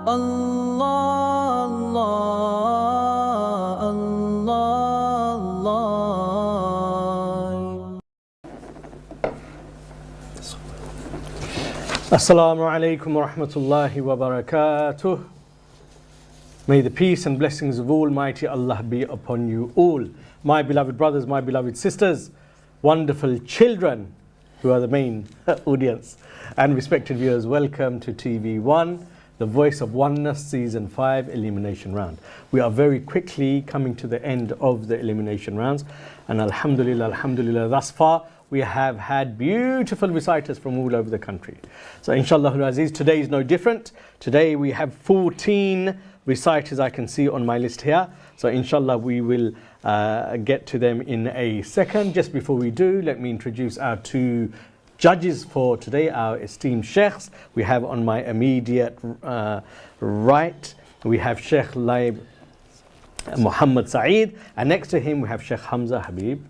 Allah, Allah, Allah, Allah. Assalamu alaikum wa rahmatullahi wa barakatuh. May the peace and blessings of Almighty Allah be upon you all. My beloved brothers, my beloved sisters, wonderful children who are the main audience, and respected viewers, welcome to TV1, the Voice of Oneness Season 5 Elimination Round. We are very quickly coming to the end of the elimination rounds, and alhamdulillah, thus far we have had beautiful reciters from all over the country. So inshallah al-Aziz, today is no different. Today we have 14 reciters I can see on my list here. So inshallah we will get to them in a second. Just before we do, let me introduce our two judges for today, our esteemed sheikhs. We have on my immediate right, we have Sheikh Laib Muhammad Saeed, and next to him we have Sheikh Hamza Habib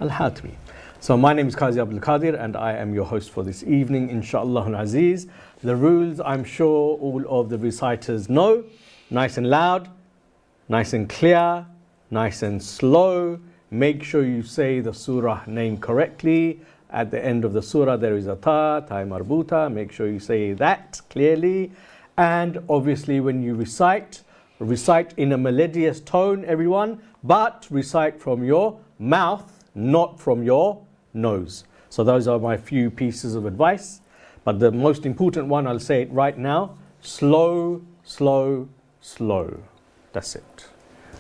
Al-Hatmi. So my name is Qazi Abdul Qadir and I am your host for this evening, inshallah al-Aziz. The rules I'm sure all of the reciters know. Nice and loud, nice and clear, nice and slow. Make sure you say the surah name correctly. At the end of the surah there is a ta marbuta. Make sure you say that clearly. And obviously when you recite in a melodious tone, everyone, but recite from your mouth, not from your nose. So those are my few pieces of advice. But the most important one, I'll say it right now, slow, slow, slow. That's it.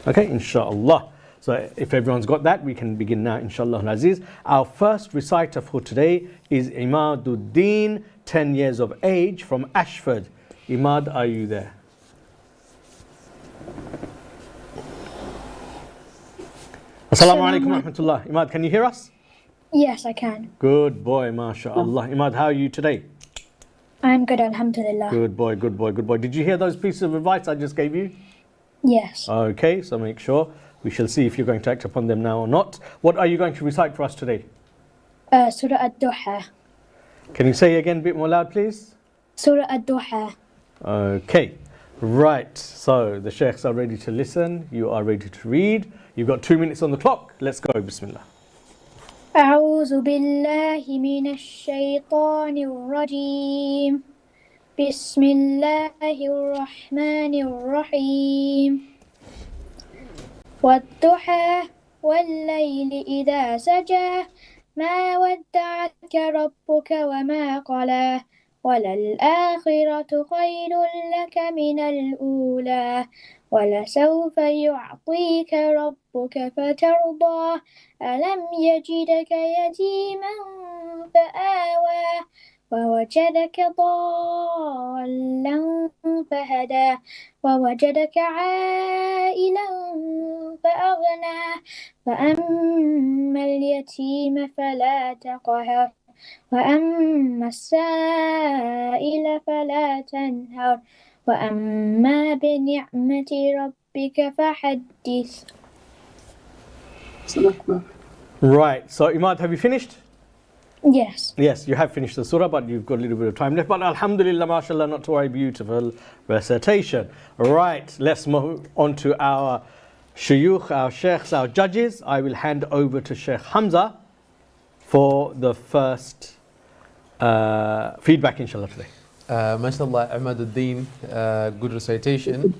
Okay, inshallah. So if everyone's got that, we can begin now, inshallah al-Aziz. Our first reciter for today is Imaduddin, 10 years of age, from Ashford. Imad, are you there? Assalamu alaikum wa rahmatullah. Imad, can you hear us? Yes, I can. Good boy, mashallah. Imad, how are you today? I'm good, alhamdulillah. Good boy, good boy, good boy. Did you hear those pieces of advice I just gave you? Yes. Okay, so make sure. We shall see if you're going to act upon them now or not. What are you going to recite for us today? Surah Ad-Duha. Can you say again a bit more loud, please? Surah Ad-Duha. Okay, right. So the sheikhs are ready to listen. You are ready to read. You've got 2 minutes on the clock. Let's go. Bismillah. أعوذ بالله من الشيطان الرجيم بسم الله الرحمن الرحيم والضحى والليل إذا سجى ما ودعك ربك وما قلى وللآخرة خير لك من الأولى ولسوف يعطيك ربك فترضى ألم يجدك يتيما فآوى ووجدك ضالا فهدى ووجدك عائلا فأغنى فأما اليتيم فلا تقهر وأما السائل فلا تنهر وأما بنعمة ربك فحدث. Right, so Imad, have you finished? Yes. Yes, you have finished the surah, but you've got a little bit of time left. But alhamdulillah, mashallah, not to worry, beautiful recitation. Right, let's move on to our shuyukh, our sheikhs, our judges. I will hand over to Sheikh Hamza for the first feedback, inshallah, today. MashaAllah, Imaduddin, good recitation.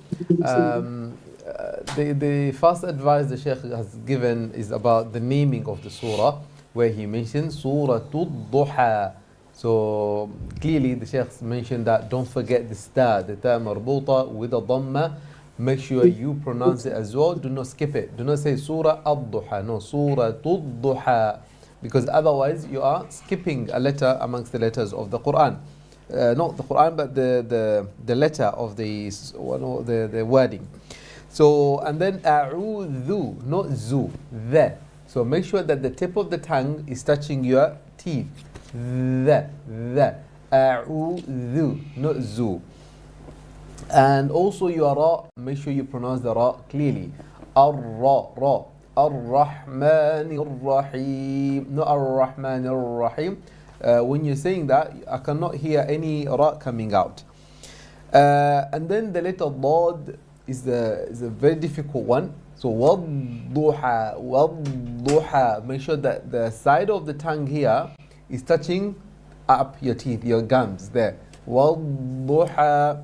The first advice the Shaykh has given is about the naming of the surah, where he mentions Suratul Duha. So clearly the Shaykh mentioned that don't forget the ta marbuta with a dhamma. Make sure you pronounce it as well. Do not skip it. Do not say Surah Ad-Duha. No, Suratul Duha. Because otherwise you are skipping a letter amongst the letters of the Quran. Not the Quran, but the letter of the wording. So, and then a'udhu, not zu, the. So make sure that the tip of the tongue is touching your teeth. The, a'udhu, not zu. And also your ra, make sure you pronounce the ra clearly. Ar-ra, ra. Ar-Rahman ar-Rahim, not Ar-Rahman ar-Rahim. When you're saying that, I cannot hear any ra coming out. And then the letter Dad is a very difficult one. So wadduha, wadduha. Make sure that the side of the tongue here is touching up your teeth, your gums there. Wadduha.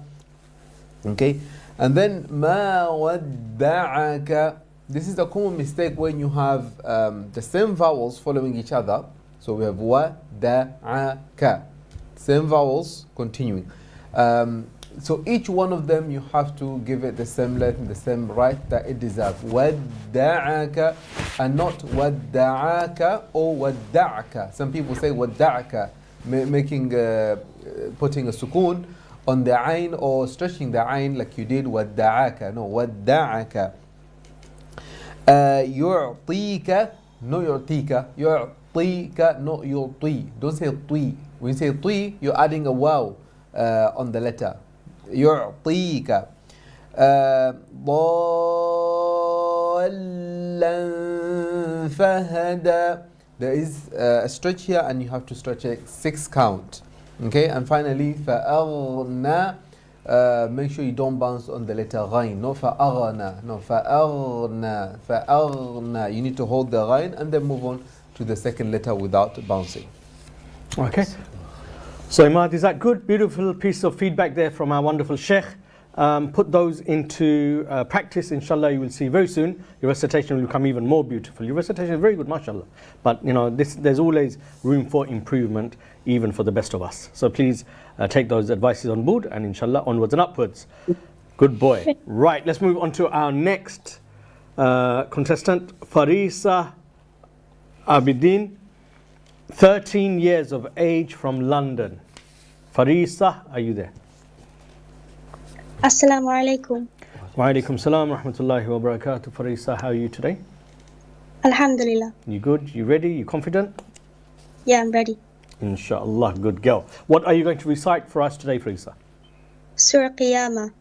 Okay. And then ma wadda'aka. This is a common mistake when you have the same vowels following each other. So we have wadda'aka. Same vowels continuing. So each one of them you have to give it the same length, the same right that it deserves. Wadda'aka and not wadda'aka or wadda'aka. Some people say wadda'aka, making putting a sukoon on the ayn or stretching the ayn like you did wadda'aka. No, wadda'aka. Yu'tika, no yu'tika. Yu'tika, no yu'ti. Don't say ti. When you say ti, you're adding a waw on the letter. يعطيك ضالا فهدى. There is a stretch here and you have to stretch it 6 count. Okay, and finally فأغنى. Make sure you don't bounce on the letter غين. No فأغنى. No فأغنى. فأغنى. You need to hold the غين and then move on to the second letter without bouncing. Okay. So Imad, is that good? Beautiful piece of feedback there from our wonderful Sheikh. Put those into practice, inshallah. You will see very soon your recitation will become even more beautiful. Your recitation is very good, mashallah. But you know, there's always room for improvement, even for the best of us. So please take those advices on board, and inshallah, onwards and upwards. Good boy. Right, let's move on to our next contestant, Farisa Abidin. 13 years of age from London. Farisa, are you there? Assalamu alaikum. Wa alaikum salam wa rahmatullahi wa barakatuh. Farisa, how are you today? Alhamdulillah. You good? You ready? You confident? Yeah, I'm ready. Inshallah, good girl. What are you going to recite for us today, Farisa? Surah Qiyamah.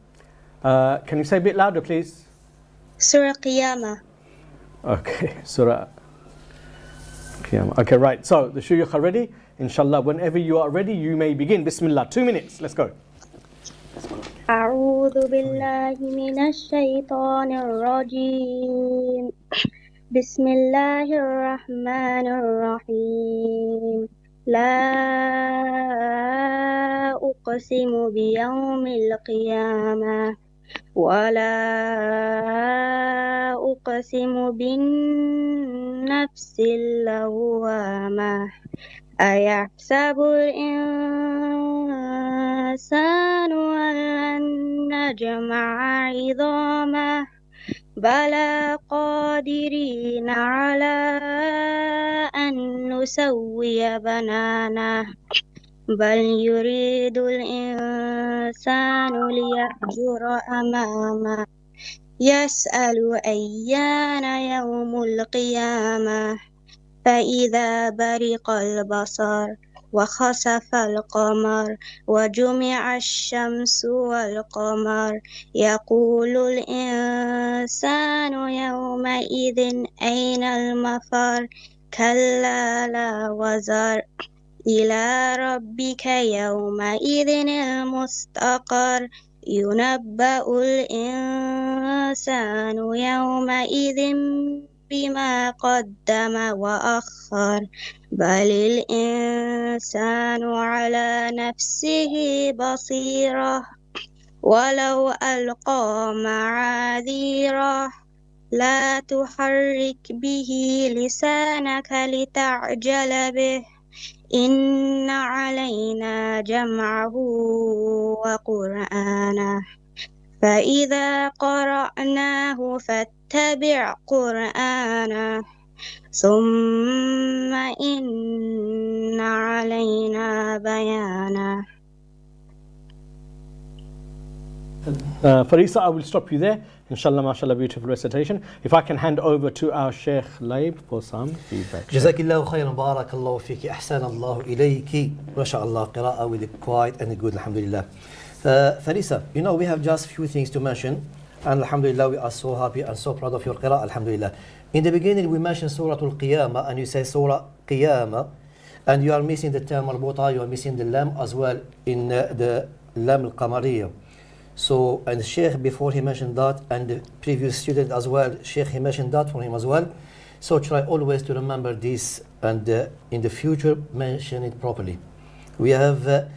Can you say a bit louder, please? Surah Qiyamah. Okay, Surah Qiyamah. Okay, right. So the shuyukh are ready. Inshallah, whenever you are ready, you may begin. Bismillah. 2 minutes. Let's go. أعوذ بالله من الشيطان الرجيم. بسم الله الرحمن الرحيم. لا أقسم بيوم القيامة ولا أقسم بالنفس اللوامة أيحسب الإنسان أن لن نجمع عظامه بلى قادرين على أن نسوي بنانه بل يريد الإنسان ليفجر أمامه يسأل أيان يوم القيامة فإذا برق البصر وخسف القمر وجمع الشمس والقمر يقول الإنسان يومئذ أين المفر كلا لا وزر إلى ربك يومئذ المستقر ينبأ الإنسان يومئذ بما قدم وأخر بل الإنسان على نفسه بصيرة ولو ألقى معاذيره لا تحرك به لسانك لتعجل به إن علينا جمعه وقرآنه فإذا قرأناه فاتبع قرآنه ثم إن علينا بيانه. Farisa, I will stop you there. Inshallah, mashallah, beautiful recitation. If I can hand over to our Sheikh Laib for some feedback. جزاك الله خيرا بارك الله فيك أحسن الله إليك ما شاء الله قراءة with it quiet and good alhamdulillah. Farisa, you know we have just few things to mention and alhamdulillah we are so happy and so proud of your qira'ah alhamdulillah. In the beginning we mentioned Surah Al-Qiyamah and you say Surah Qiyamah and you are missing the term marbuta, you are missing the lam as well in the lam al-qamariyah. So, and Sheikh before he mentioned that, and the previous student as well, Sheikh he mentioned that for him as well. So try always to remember this, and in the future mention it properly. We have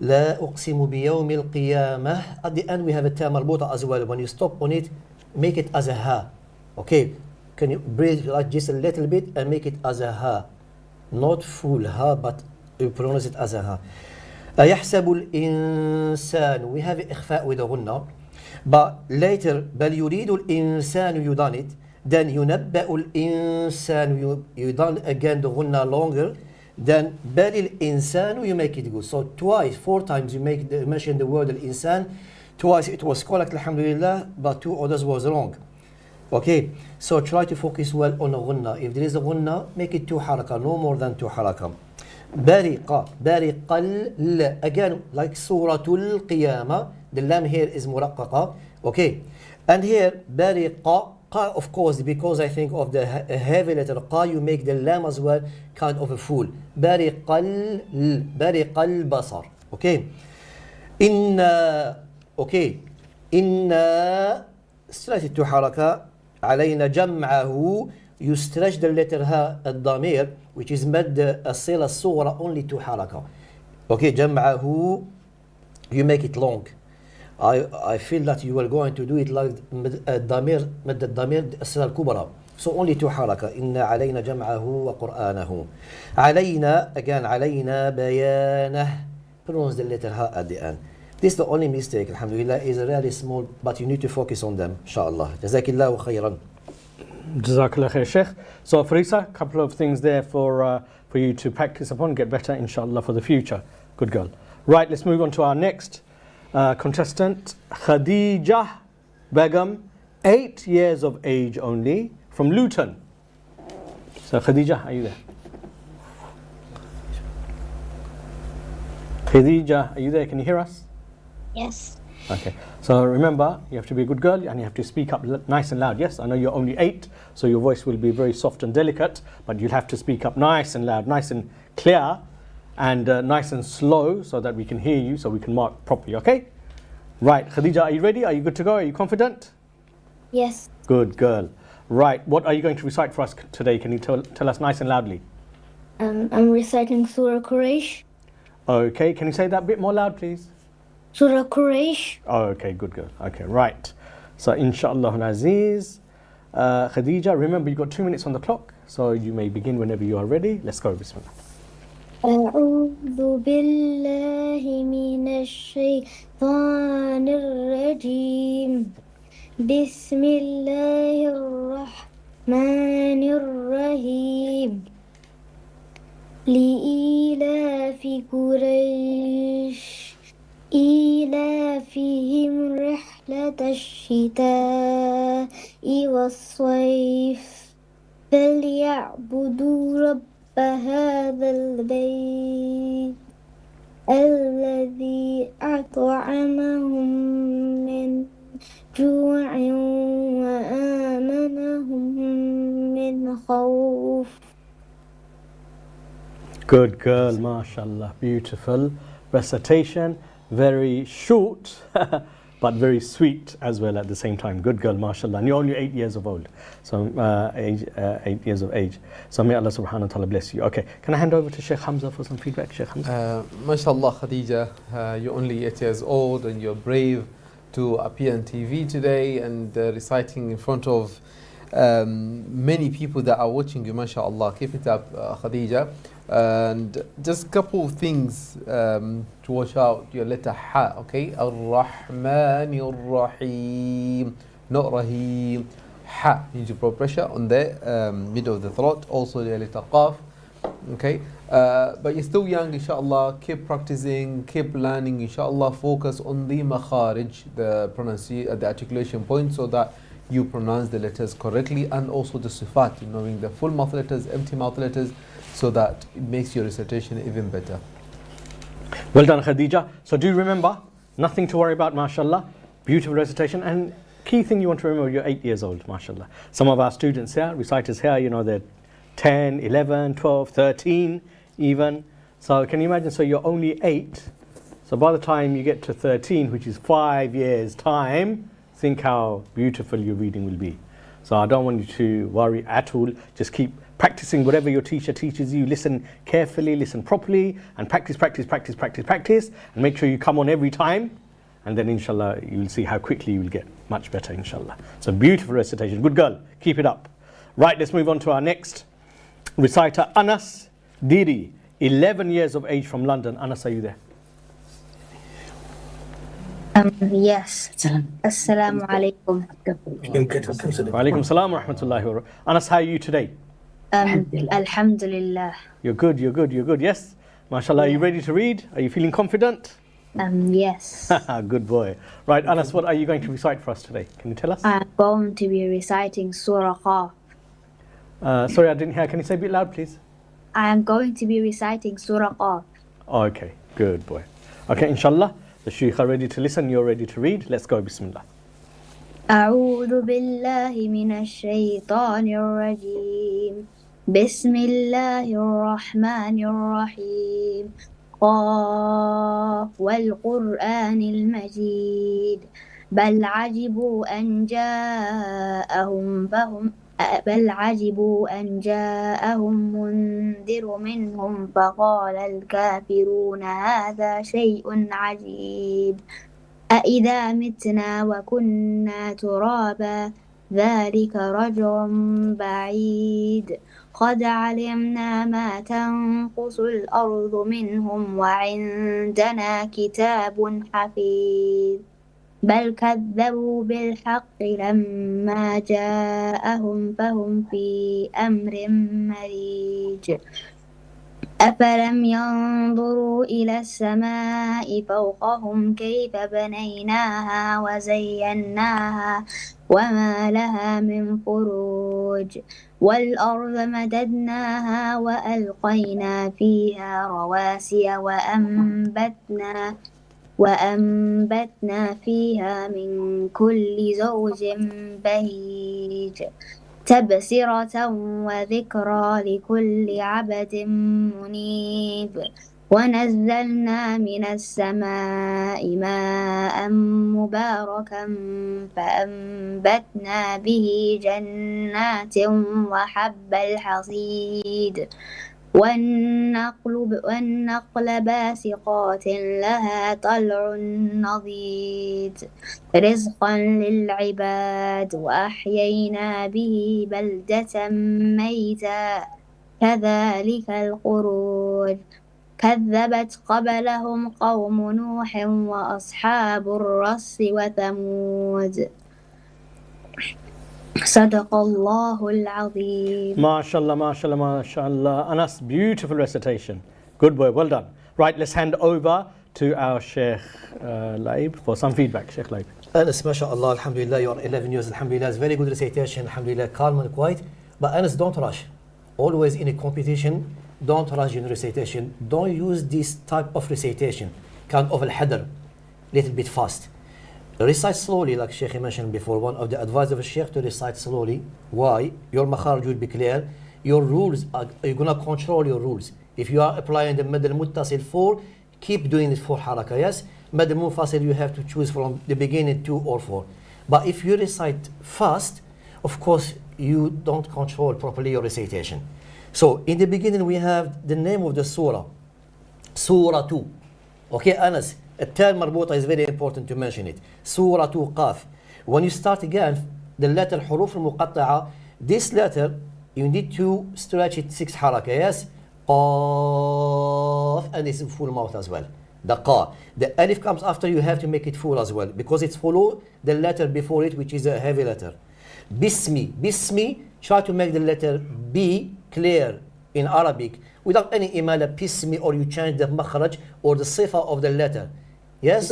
لا أقسم بيوم القيامة. At the end we have a ta marbuta as well. When you stop on it, make it as a ha. Okay, can you breathe like just a little bit and make it as a ha, not full ha, but you pronounce it as a ha. أيحسب الإنسان. We have إخفاء with a غنة, but later بل يريد الإنسان you done it. Then ينبأ الإنسان you done again the غنة longer. Then بل الإنسان you make it good. So twice, 4 times you mention the word الإنسان. Twice it was correct alhamdulillah, but 2 others was wrong. Okay, so try to focus well on a غنة. If there is a غنة, make it 2 حركة, no more than 2 حركة. برق برق ال. Again like سورة القيامة, the lam here is مرققة. Okay, and here برق qa, of course, because I think of the heavy letter qa, you make the lam as well kind of a full. برق البصر. Okay, إن. Okay, إن stretch to حركة. علينا جمعه. You stretch the letter ها الضمير, which is مد الصلة الصغرى, only to حركة. Okay, جمعه you make it long. I feel that you are going to do it like الضمير مد الضمير الصلة الكبرى. So only to حركة. إن علينا جمعه وقرآنه. علينا, again علينا بيانه. Pronounce the letter ها at the end. This is the only mistake, alhamdulillah, is really small, but you need to focus on them, inshallah. Jazakillahu khairan. Jazakallah khair, Sheikh. So, Farisa, a couple of things there for you to practice upon, get better, inshallah, for the future. Good girl. Right, let's move on to our next contestant, Khadija Begum, 8 years of age only, from Luton. So, Khadija, are you there? Khadija, are you there? Can you hear us? Yes. Okay, so remember, you have to be a good girl and you have to speak up nice and loud. Yes, I know you're only 8, so your voice will be very soft and delicate, but you'll have to speak up nice and loud, nice and clear, and nice and slow so that we can hear you, so we can mark properly, okay? Right, Khadija, are you ready? Are you good to go? Are you confident? Yes. Good girl. Right, what are you going to recite for us today? Can you tell us nice and loudly? I'm reciting Surah Quraysh. Okay, can you say that a bit more loud, please? Surah Quraysh. Oh, okay, good girl. Okay, right. So, inshallah aziz, Khadija, remember you've got 2 minutes on the clock, so you may begin whenever you are ready. Let's go, bismillah. أعوذ بالله من الشيطان الرجيم بسم الله الرحمن الرحيم لإيلاف قريش إيلافهم رحلة الشتاء والصيف فليعبدوا رب هذا البيت الذي أطعمهم من جوع وآمنهم من خوف. Good girl, mashallah, beautiful recitation, very short but very sweet as well at the same time. Good girl, mashallah, and you're only 8 years of old, so 8 years of age, so may Allah subhanahu wa ta'ala bless you. Okay, can I hand over to Sheikh Hamza for some feedback? Sheikh Hamza. MashaAllah, Khadija, you're only 8 years old and you're brave to appear on TV today and reciting in front of many people that are watching you, mashallah. Keep it up, Khadija. And just a couple of things to watch out. Your letter Ha, okay? Ar-Rahman Ar-Rahim, not Rahim. Ha, you need to put pressure on the middle of the throat. Also the letter Qaf, okay? But you're still young, inshallah. Keep practicing, keep learning, inshallah. Focus on the makharij, the pronunciation, the articulation point, so that you pronounce the letters correctly, and also the sifat, knowing the full mouth letters, empty mouth letters, so that it makes your recitation even better. Well done, Khadija. So do remember, nothing to worry about, mashallah. Beautiful recitation, and key thing you want to remember, you're 8 years old, mashallah. Some of our students here, reciters here, you know, they're 10, 11, 12, 13 even. So can you imagine, so you're only 8, So by the time you get to 13, which is 5 years' time, think how beautiful your reading will be. So I don't want you to worry at all. Just keep practicing whatever your teacher teaches you. Listen carefully, listen properly, and practice, and make sure you come on every time. And then inshallah, you will see how quickly you will get much better, inshallah. So beautiful recitation. Good girl. Keep it up. Right, let's move on to our next reciter, Anas Diri, 11 years of age from London. Anas, are you there? Yes. Assalamu alaikum. Wa alaikum salam wa rahmatullahi wa barakatuh. Anas, how are you today? Alhamdulillah. You're good, yes? MashaAllah, are you ready to read? Are you feeling confident? Yes. Good boy. Right, Anas, what are you going to recite for us today? Can you tell us? I'm going to be reciting Surah Qaf. Sorry, I didn't hear. Can you say a bit loud, please? I am going to be reciting Surah Qaf. Oh, okay, good boy. Okay, inshallah, the Shaykh are ready to listen, you're ready to read. Let's go, Bismillah. أعوذ بالله من الشيطان الرجيم بسم الله الرحمن الرحيم قاف والقرآن المجيد بل عجبوا أن جاءهم منذر منهم فقال الكافرون هذا شيء عجيب أإذا متنا وكنا ترابا ذلك رجع بعيد قد علمنا ما تنقص الأرض منهم وعندنا كتاب حفيظ بل كذبوا بالحق لما جاءهم فهم في أمر مريج أفلم ينظروا إلى السماء فوقهم كيف بنيناها وزيناها وما لها من فروج والأرض مددناها وألقينا فيها رواسي وأنبتنا فيها من كل زوج بهيج تبصرة وذكرى لكل عبد منيب ونزلنا من السماء ماء مباركا فأنبتنا به جنات وحب الحصيد والنقل باسقات لها طلع نضيد رزقا للعباد وأحيينا به بلدة ميتا كذلك الخروج كذبت قبلهم قوم نوح وأصحاب الرس وثمود صدق الله العظيم. MashaAllah. Anas, beautiful recitation. Good boy, well done. Right, let's hand over to our Sheikh Laib for some feedback. Sheikh Laib. Anas, mashallah, alhamdulillah, you are 11 years, alhamdulillah, it's very good recitation, alhamdulillah, calm and quiet. But Anas, don't rush. Always in a competition, don't rush in recitation. Don't use this type of recitation, kind of al-hadr, little bit fast. Recite slowly, like Sheikh mentioned before. One of the advice of a Sheikh to recite slowly. Why? Your makharij will be clear. Your rules, you're going to control your rules. If you are applying the mad al-muttasil 4, keep doing it 4 haraka, yes? Mad al-munfasil, you have to choose from the beginning 2 or 4. But if you recite fast, of course, you don't control properly your recitation. So, in the beginning, we have the name of the surah. Surah 2. Okay, Anas? التاء المربوطة is very important to mention it. سورة قاف. When you start again, the letter حروف المقطعة, this letter, you need to stretch it 6 حركة, yes? قاف, and it's full mouth as well. The qa. The alif comes after, you have to make it full as well, because it's follow the letter before it, which is a heavy letter. Bismi, try to make the letter B clear in Arabic, without any imala, pismi, or you change the makhraj or the sifa of the letter. Yes?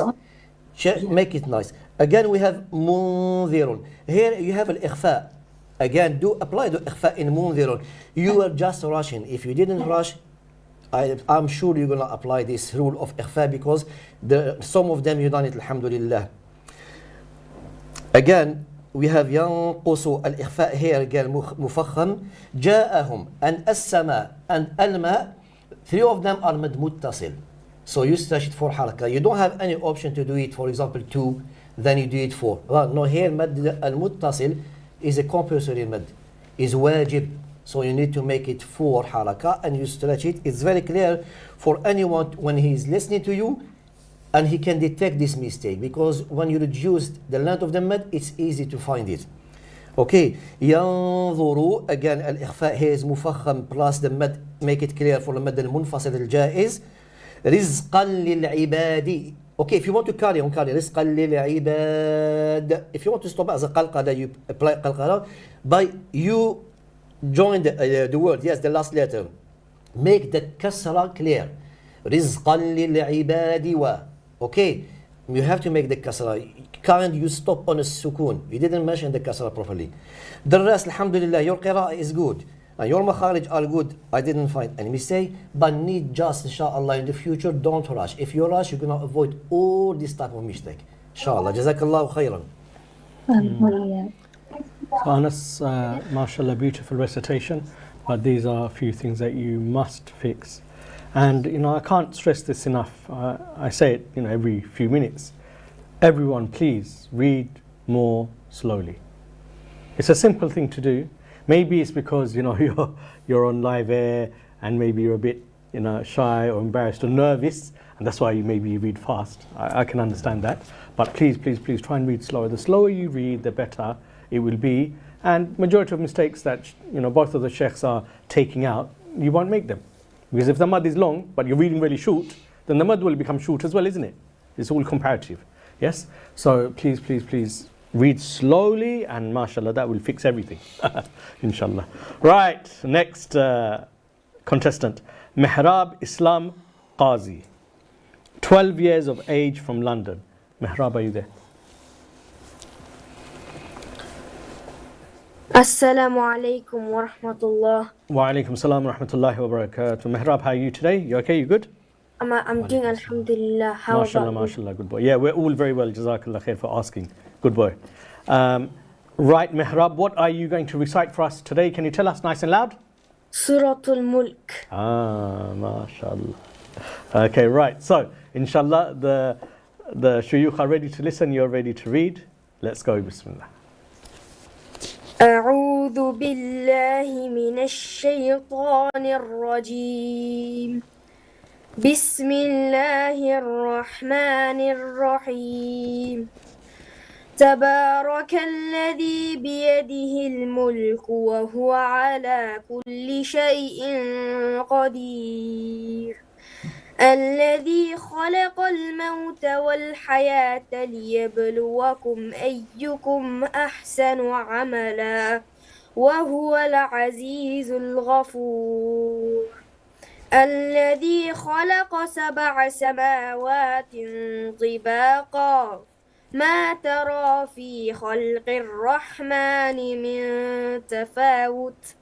Make it nice. Again, we have munzirun. Here you have al-ikhfa. Again, apply the ikhfa in munzirun. You are just rushing. If you didn't rush, I'm sure you're going to apply this rule of ikhfa, because some of them you done it, alhamdulillah. Again, we have ينقص الإخفاء here again مفخم جاءهم and السماء and الماء, 3 of them are مد متصل. So you stretch it 4 حركة. You don't have any option to do it, for example, 2, then you do it 4. Well, no, here المد المتصل is a compulsory مد, is واجب. So you need to make it 4 حركة and you stretch it. It's very clear for anyone when he is listening to you, and he can detect this mistake, because when you reduce the length of the mad, it's easy to find it. Okay, ينظر, again الإخفاء here is مفخم plus the mad, make it clear for the mad المنفصل الجائز. رزقا للعباد. Okay, if you want to carry on, carry رزقا للعباد. If you want to stop as a قلقلة, you apply قلقلة by you join the word, yes, the last letter. Make the kasra clear. رزقا للعباد و. Okay, you have to make the kasra. Can't you stop on a sukun? You didn't mention the kasra properly. The rest, alhamdulillah, your qira'ah is good. And your makharij are good. I didn't find any mistake, but need just, inshallah, in the future, don't rush. If you rush, you're going to avoid all this type of mistake. Inshallah. Jazakallahu khairan. So Anas, mashallah, beautiful recitation, but these are a few things that you must fix. And I can't stress this enough. I say it every few minutes. Everyone, please read more slowly. It's a simple thing to do. Maybe it's because you're on live air and maybe you're a bit shy or embarrassed or nervous, and that's why you read fast. I can understand that. But please try and read slower. The slower you read, the better it will be. And majority of mistakes that both of the sheikhs are taking out, you won't make them. Because if the mud is long, but you're reading really short, then the mud will become short as well, isn't it? It's all comparative. Yes? So please read slowly, and mashallah, that will fix everything. Inshallah. Right, next contestant. Mehrab Islam Qazi. 12 years of age from London. Mehrab, are you there? Assalamu alaikum wa rahmatullah. Wa alaikum salam wa rahmatullahi wa barakatuh. Mehrab, how are you today? You okay? You good? I'm doing alhamdulillah. How Mashallah, about mashallah, good boy. Yeah, we're all very well. Jazakallah khair for asking. Good boy. Right, Mehrab, what are you going to recite for us today? Can you tell us nice and loud? Suratul Mulk. Mashallah. Okay, right. So, inshallah, the shuyukh are ready to listen. You're ready to read. Let's go. Bismillah. أعوذ بالله من الشيطان الرجيم. بسم الله الرحمن الرحيم. تبارك الذي بيده الملك وهو على كل شيء قدير. الذي خلق الموت والحياة ليبلوكم أيكم أحسن عملا وهو العزيز الغفور. الذي خلق 7 سماوات طباقا ما ترى في خلق الرحمن من تفاوت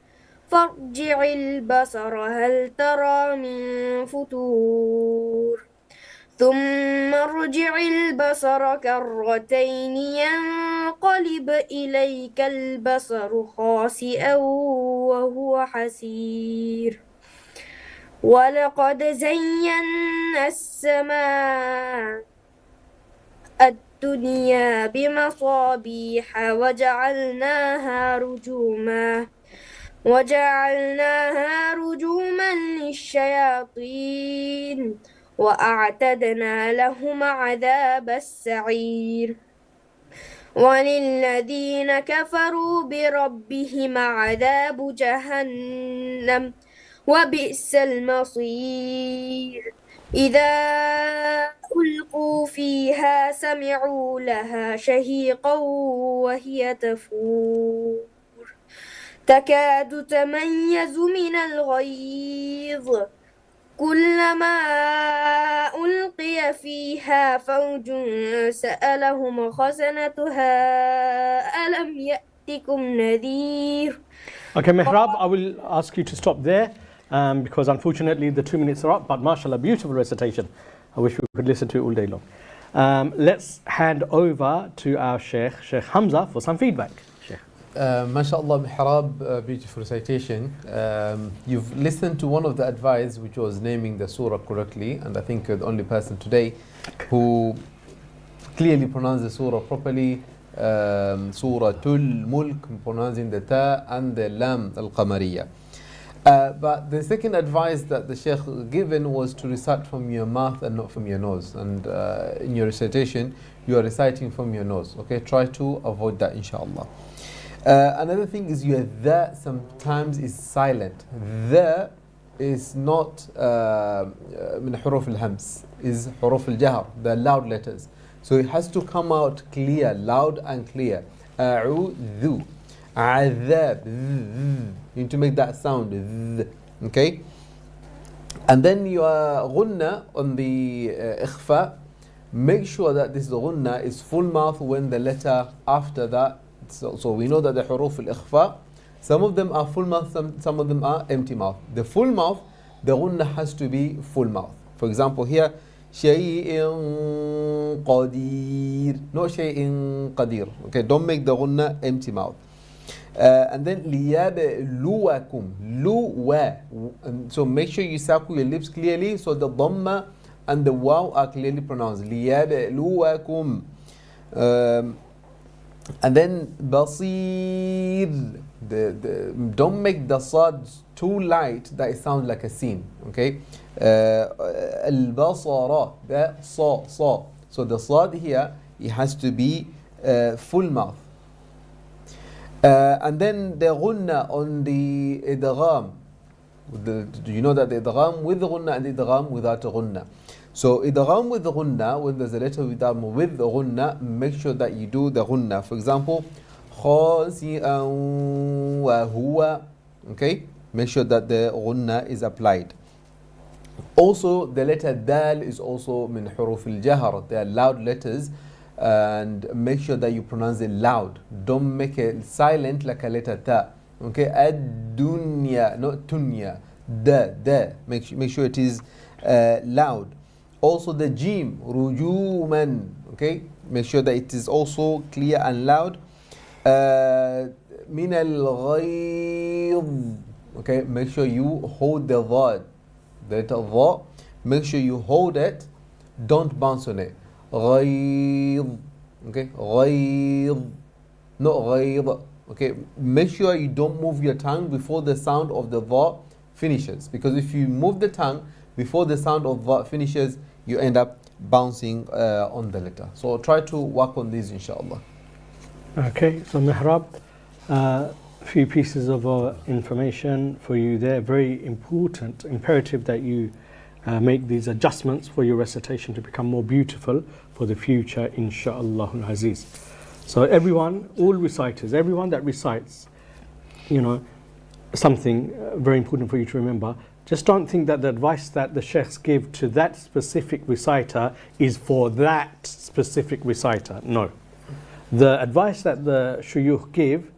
فارجع البصر هل ترى من فتور ثم ارجع البصر كرتين ينقلب إليك البصر خاسئا وهو حسير. ولقد زينا السماء الدنيا بمصابيح وجعلناها رجوما للشياطين وأعتدنا لهم عذاب السعير. وللذين كفروا بربهم عذاب جهنم وبئس المصير. إذا ألقوا فيها سمعوا لها شهيقا وهي تفور تكاد تميز من الغيظ كلما ألقي فيها فوج سألهم خزنتها ألم يأتكم نذير. Okay, Mehrab, I will ask you to stop there because unfortunately the 2 minutes are up, but mashallah, beautiful recitation. I wish we could listen to it all day long. Let's hand over to our Sheikh Hamza, for some feedback. Sheikh. MashaAllah, Mihrab, beautiful recitation. You've listened to one of the advice, which was naming the surah correctly, and I think you're the only person today who clearly pronounced the surah properly. Suratul Mulk, pronouncing the ta and the lam al-qamariyah. But the second advice that the Shaykh given was to recite from your mouth and not from your nose. And in your recitation, you are reciting from your nose. Okay, try to avoid that, inshallah. Another thing is your the sometimes is silent. The is not من حروف الهمس, is حروف الجهر, the loud letters. So it has to come out clear, loud and clear. أعوذ عذاب. You need to make that sound. Okay? And then your غنة on the إخفاء, make sure that this غنة is full mouth when the letter after that. So we know that the حروف الإخفاء, some of them are full mouth, some of them are empty mouth. The full mouth, the غنة has to be full mouth. For example, here, شيء قدير, not شيء قدير. Okay, don't make the غنة empty mouth. And then ليبلوكم, لوا. So make sure you circle your lips clearly so the dhamma and the waw are clearly pronounced. ليبلوكم. And then basir, don't make the sad too light that it sounds like a sin. Okay, al-basara, the sa. So the sad here, it has to be full mouth. And then the ghunna on the idgham. Do you know that the idgham with the ghunna and the idgham without the ghunna? So idgham with the ghunna, when there's a letter with the ghunna, make sure that you do the ghunna. For example, khasi'an wa huwa. Okay, make sure that the ghunna is applied. Also, the letter dal is also min huruf al-jahr. They are loud letters, and make sure that you pronounce it loud. Don't make it silent like a letter ta. Okay, ad-dunya, not tunya. Da. Make sure it is loud. Also the jim, rujuman, okay? Make sure that it is also clear and loud. Min al-ghayz, okay? Make sure you hold the dha, the letter dha. Make sure you hold it, don't bounce on it. Ghayz, okay? Ghayz, not ghayz, okay? Make sure you don't move your tongue before the sound of the dha finishes, because if you move the tongue before the sound of dha finishes, you end up bouncing on the letter. So try to work on these, inshallah. Okay, so Mihrab, a few pieces of information for you there. Very important, imperative that you make these adjustments for your recitation to become more beautiful for the future, insha'Allah al-Aziz. So everyone, all reciters, everyone that recites, something very important for you to remember. Just don't think that the advice that the sheikhs give to that specific reciter is for that specific reciter. No. The advice that the shuyukh give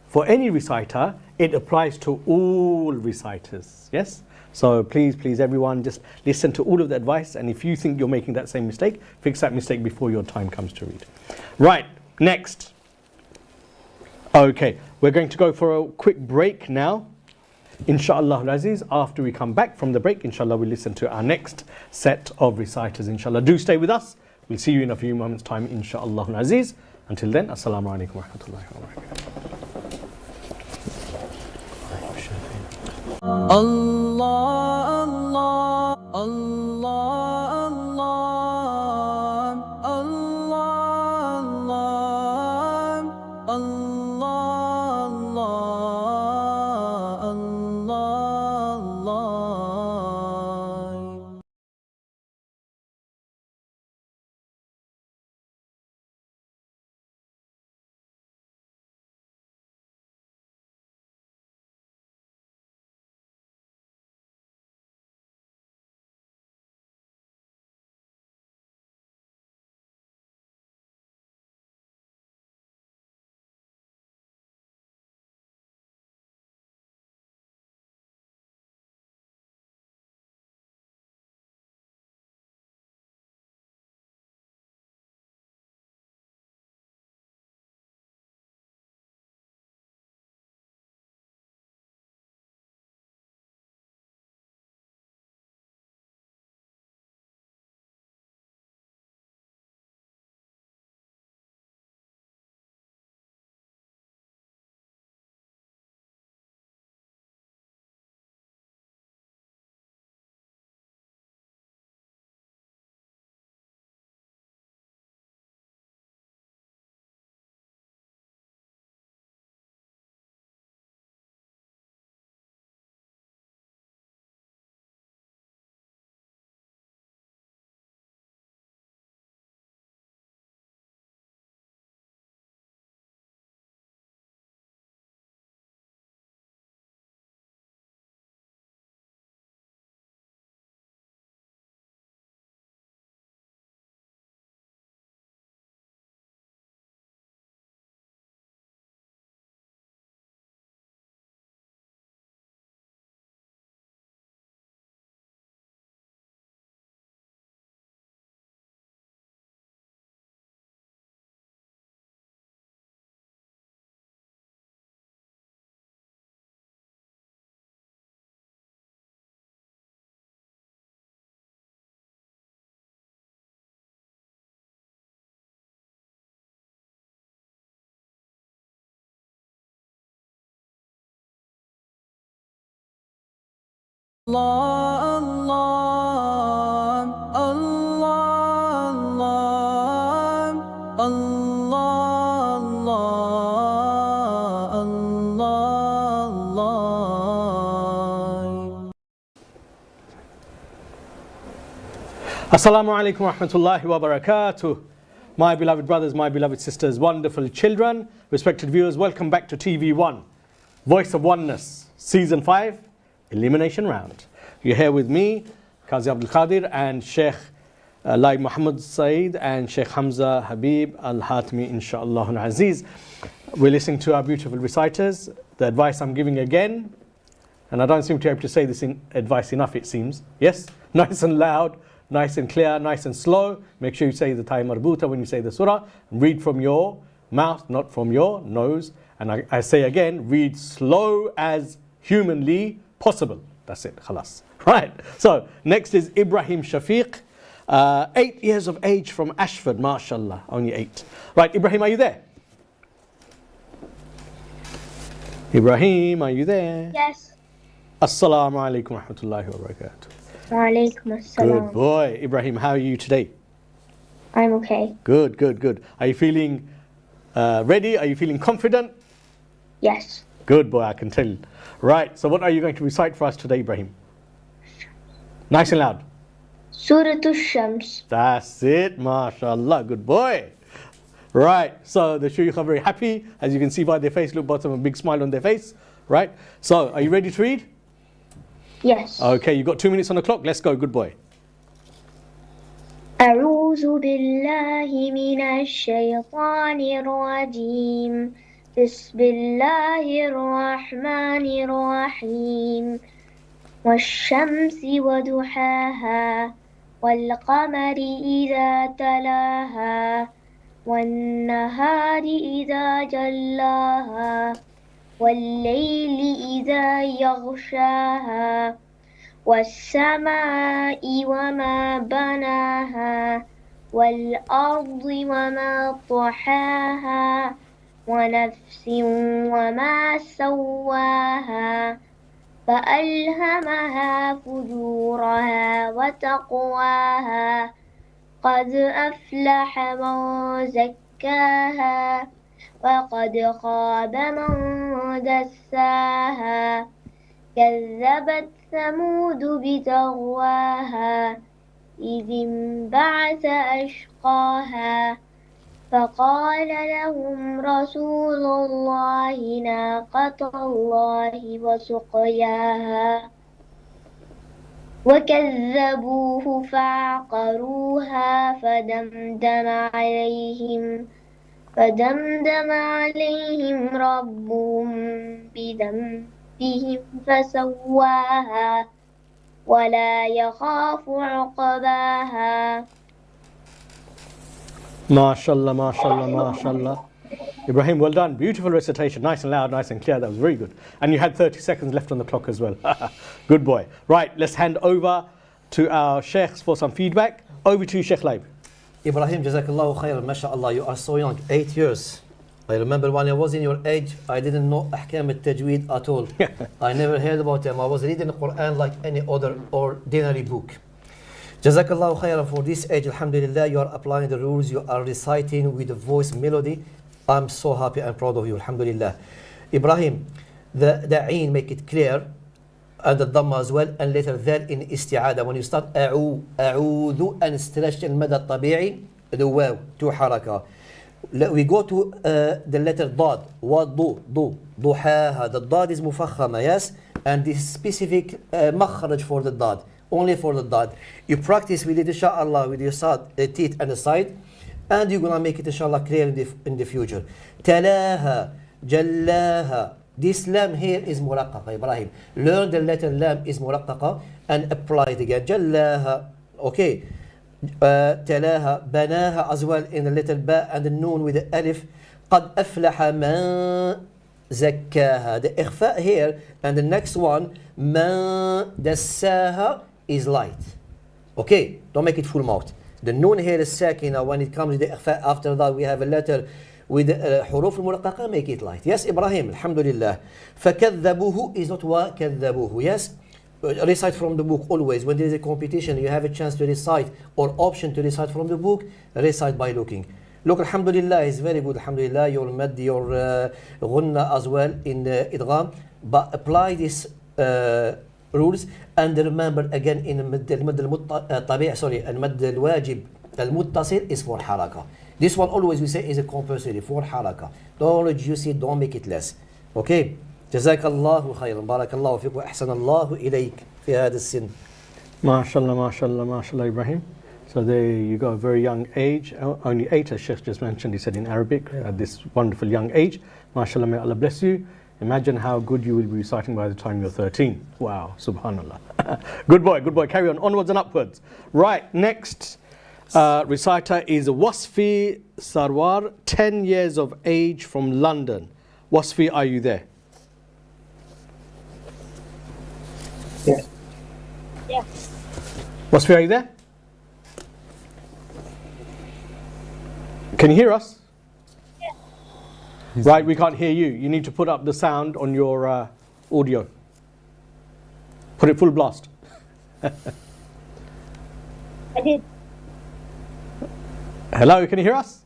for any reciter, it applies to all reciters. Yes? So please, everyone, just listen to all of the advice, and if you think you're making that same mistake, fix that mistake before your time comes to read. Right, next. Okay, we're going to go for a quick break now. Insha'Allah al-Aziz, after we come back from the break, inshallah, we'll listen to our next set of reciters, inshallah. Do stay with us. We'll see you in a few moments' time, insha'Allah al-Aziz. Until then, assalamu alaikum wa rahmatullahi wa barakatuh. Allah, Allah, Allah, Allah, Allah, Allah, Allah, Allah, Allah. Assalamu alaikum wa rahmatullahi wa barakatuh. My beloved brothers, my beloved sisters, wonderful children, respected viewers, welcome back to TV1, Voice of Oneness, Season 5, Elimination Round. You're here with me, Qazi Abdul Qadir, and Sheikh Lai Muhammad Saeed and Sheikh Hamza Habib Al-Hatmi, inshaAllah al-Aziz. We're listening to our beautiful reciters. The advice I'm giving again, and I don't seem to be able to say this advice enough, it seems. Yes? Nice and loud, nice and clear, nice and slow. Make sure you say the Ta'i Marbuta when you say the surah. Read from your mouth, not from your nose. And I say again, read slow as humanly possible. That's it, khalas. Right, so next is Ibrahim Shafiq, 8 years of age from Ashford, mashallah, only 8. Right, Ibrahim, are you there? Ibrahim, are you there? Yes. Assalamu alaikum wa rahmatullahi wa barakatuh. Walaikum Good assalam. boy. Ibrahim, how are you today? I'm okay. Good, good, good. Are you feeling ready? Are you feeling confident? Yes. Good boy, I can tell. Right, so what are you going to recite for us today, Ibrahim? Nice and loud. Surah Ash-Shams. That's it, mashallah, good boy. Right, so the shuyukh are very happy. As you can see by their face, look bottom, a big smile on their face. Right, so are you ready to read? Yes. Okay, you've got 2 minutes on the clock. Let's go, good boy. أعوذ بالله من الشيطان الرجيم بسم الله الرحمن الرحيم والشمس وضحاها والقمر إذا تلاها والنهار إذا جلاها والليل إذا يغشاها والسماء وما بناها والأرض وما طحاها ونفس وما سواها فألهمها فجورها وتقواها قد أفلح من زكاها وقد خاب من دساها كذبت ثمود بتغواها إذ انبعث أشقاها فقال لهم رسول الله ناقة الله وسقياها وكذبوه فعقروها فدمدم عليهم ربهم بذنبهم فسواها ولا يخاف عقباها. MashaAllah, MashaAllah, MashaAllah. Ibrahim, well done. Beautiful recitation. Nice and loud, nice and clear. That was very good. And you had 30 seconds left on the clock as well. Good boy. Right, let's hand over to our sheikhs for some feedback. Over to you, Sheikh Laib. Ibrahim, Jazakallahu khairan, mashallah, you are so young, 8 years. I remember when I was in your age, I didn't know Ahkam al-Tajweed at all. I never heard about them. I was reading the Quran like any other ordinary book. Jazakallahu khairan, for this age, alhamdulillah, you are applying the rules, you are reciting with the voice melody. I'm so happy and proud of you, alhamdulillah. Ibrahim, the Ain, make it clear, and the Dhamma as well, and later that in Isti'ada. When you start أعوذ and stretch المدى الطبيعي, the waw, 2 haraka. We go to the letter Dad, وضو, ضحاها. The Dad is مفخمة, yes? And this specific makhraj for the Dad, only for the Dad. You practice with it, inshallah, with your teeth and the side, and you're gonna make it, inshallah, clear in the future. Talaha, jallaha. This lam here is muraqqaqa, Ibrahim. Learn the letter lam is muraqqaqa and apply it again. Jallaha, okay. Talaha, banaha as well in the letter ba and the noon with the alif. قد أفلح من زكاها. The ikhfa here and the next one من دساها is light. Okay, don't make it full mouth. The noon here is sakina. When it comes to the ikhfa, after that we have a letter with حروف المرققة, make it light. Yes, Ibrahim, alhamdulillah. فكذبوه is not وكذبوه. Yes, recite from the book always. When there is a competition, you have a chance to recite or option to recite from the book, recite by looking. Look, alhamdulillah is very good. Alhamdulillah, your mad, your ghunna as well in idgham. But apply these rules and remember again in المد الطبيعي المد الواجب المتصل is for haraka. This one always we say is a compulsory for haraka. Don't reduce it, don't make it less. Okay. جزاك الله خيرا بارك الله فيك وأحسن الله إليك في هذا السن. MashaAllah, MashaAllah, MashaAllah, Ibrahim. So there you got a very young age, only 8 as Sheikh just mentioned, he said in Arabic, at this wonderful young age. MashaAllah, may Allah bless you. Imagine how good you will be reciting by the time you're 13. Wow, subhanallah. Good boy, carry on, onwards and upwards. Right, next reciter is Wasfi Sarwar, 10 years of age from London. Wasfi, are you there? Yes. Yes. Wasfi, are you there? Can you hear us? Right, we can't hear you. You need to put up the sound on your audio. Put it full blast. I did. Hello, can you hear us?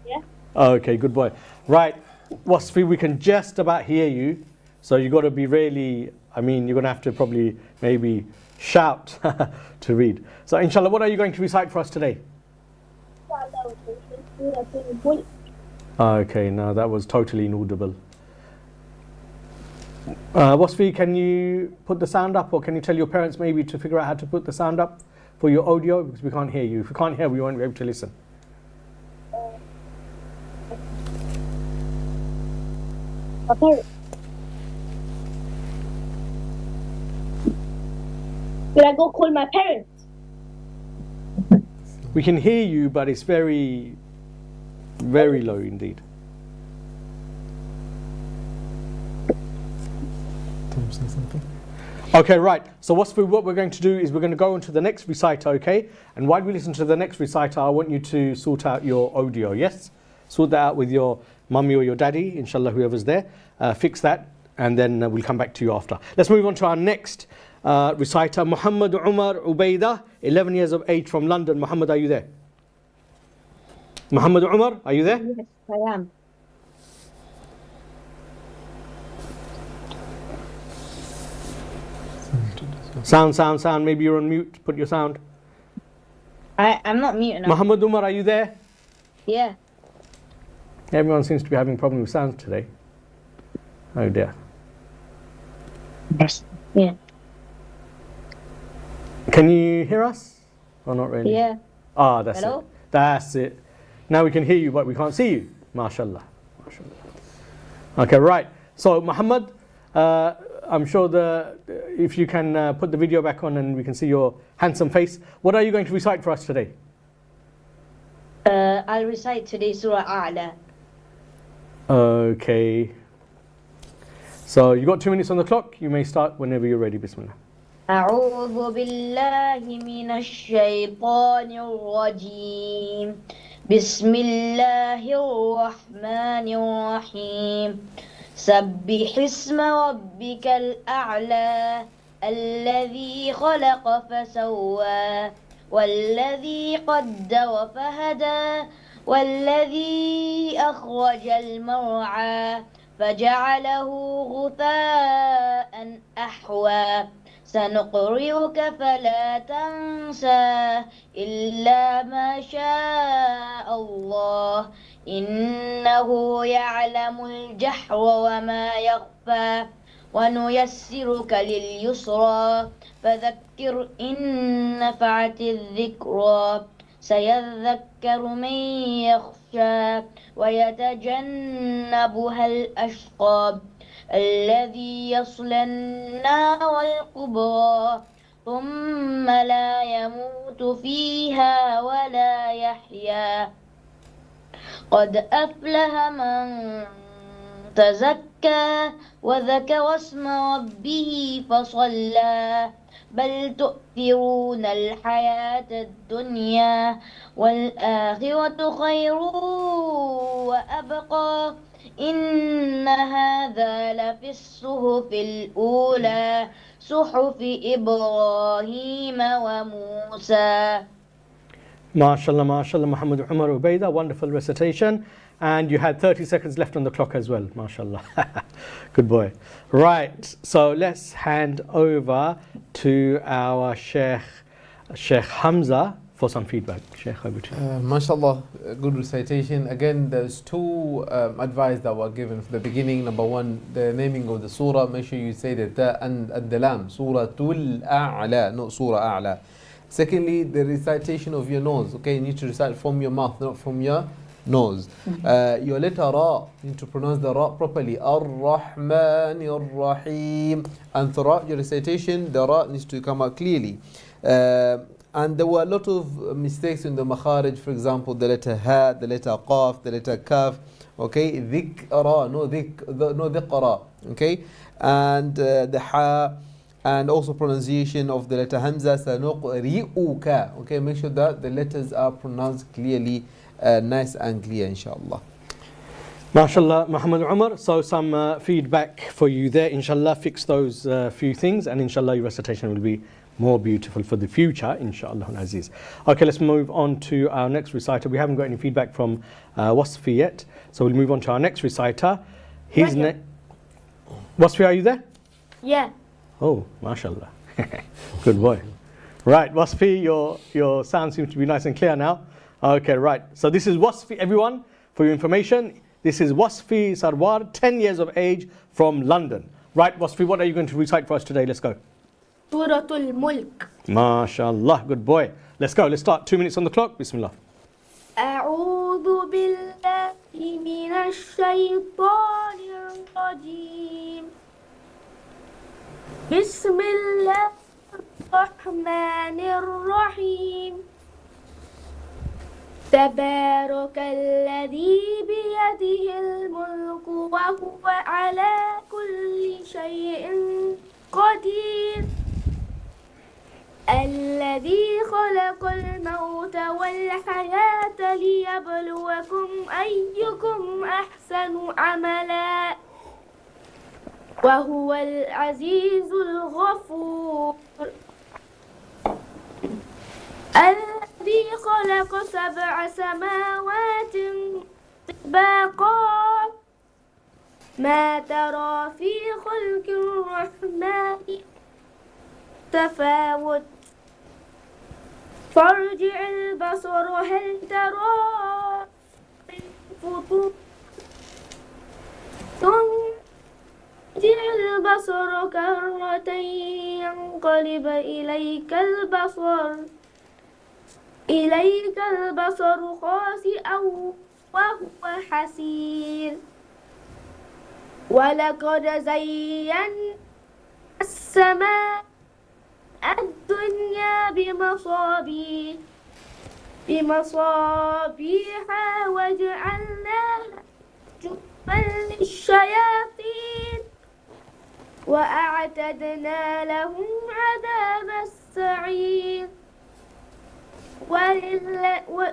Yeah. Okay, good boy. Right, Wasfi, we can just about hear you. So you've got to be really, you're going to have to probably maybe shout to read. So inshallah, what are you going to recite for us today? Okay, no, that was totally inaudible. Wasfi, can you put the sound up, or can you tell your parents maybe to figure out how to put the sound up for your audio, because we can't hear you. If we can't hear, we won't be able to listen. Okay. Should I go call my parents? We can hear you, but it's very, very low indeed. Okay, right. So what we're going to do is we're going to go on to the next reciter, okay? And while we listen to the next reciter, I want you to sort out your audio, yes? Sort that out with your mummy or your daddy, inshallah, whoever's there. Fix that, and then we'll come back to you after. Let's move on to our next reciter, Muhammad Umar Ubaidah, 11 years of age from London. Muhammad, are you there? Muhammad Umar, are you there? Yes, I am. Sound. Maybe you're on mute. Put your sound. I'm not muting. Muhammad Umar, are you there? Yeah. Everyone seems to be having problems with sounds today. Oh dear. Yes. Yeah. Can you hear us? Or not really? Yeah. Ah, that's Hello? it. That's it. Now we can hear you, but we can't see you. MashaAllah. Okay, right. So Muhammad, I'm sure if you can put the video back on and we can see your handsome face. What are you going to recite for us today? I'll recite today Surah A'la. Okay. So you got 2 minutes on the clock. You may start whenever you're ready. Bismillah. أعوذ بالله من الشيطان الرجيم بسم الله الرحمن الرحيم سبح اسم ربك الأعلى الذي خلق فسوى والذي قدر فهدى والذي أخرج المرعى فجعله غثاء أحوى سنقرئك فلا تنسى إلا ما شاء الله إنه يعلم الجهر وما يخفى ونيسرك لليسرى فذكر إن نفعت الذكرى سيذكر من يخشى ويتجنبها الأشقى الذي يصلى النار الكبرى ثم لا يموت فيها ولا يحيا قد أفلح من تزكى وذكر اسم ربه فصلى بل تؤثرون الحياة الدنيا والآخرة خير وأبقى إن هذا لفي الصحف الأولى صحف إبراهيم وموسى. MashaAllah, MashaAllah, Muhammad Umar Ubaida, wonderful recitation. And you had 30 seconds left on the clock as well, MashaAllah. Good boy. Right, so let's hand over to our Sheikh Hamza for some feedback. Sheikh, over to you. MashaAllah, good recitation. Again, there's two advice that were given from the beginning. Number one, the naming of the surah. Make sure you say the ta and the lam. Suratul A'la, not Surah A'la. Secondly, the recitation of your nose. Okay, you need to recite from your mouth, not from your nose. Your letter Ra, you need to pronounce the Ra properly. Ar-Rahman, Ar-Rahim. And throughout your recitation, the Ra needs to come out clearly. And there were a lot of mistakes in the makharij. For example, the letter Ha, the letter Qaf, the letter Kaf. Okay, Dhikra, no Dhiqra. Okay, and the Ha. And also pronunciation of the letter Hamza, Sanuqri'uka. Okay, make sure that the letters are pronounced clearly, nice and clear, inshallah. MashaAllah, Muhammad Umar. So some feedback for you there. Inshallah, fix those few things, and inshallah your recitation will be more beautiful for the future, inshallah Aziz. Okay, let's move on to our next reciter. We haven't got any feedback from Wasfi yet, so we'll move on to our next reciter. His name. Wasfi, are you there? Yeah. Oh, mashallah. Good boy. Right, Wasfi, your sound seems to be nice and clear now. Okay, right. So this is Wasfi, everyone, for your information. This is Wasfi Sarwar, 10 years of age, from London. Right, Wasfi, what are you going to recite for us today? Let's go. Suratul Mulk. MashaAllah, good boy. Let's go. Let's start. 2 minutes on the clock. Bismillah. أعوذ بالله من الشيطان الرجيم. بسم الله الرحمن الرحيم. تبارك الذي بيده الملك وهو على كل شيء قدير. الذي خلق الموت والحياة ليبلوكم أيكم أحسن عملا وهو العزيز الغفور. الذي خلق 7 سماوات طباقا ما ترى في خلق الرحمن تفاوت فارجع البصر هل ترى من فطور ثم ارجع البصر كرتين ينقلب إليك البصر خاسئا وهو حسير. ولقد زينا السماء الدنيا بمصابيح وجعلناها رجوما للشياطين وأعتدنا لهم عذاب السعير.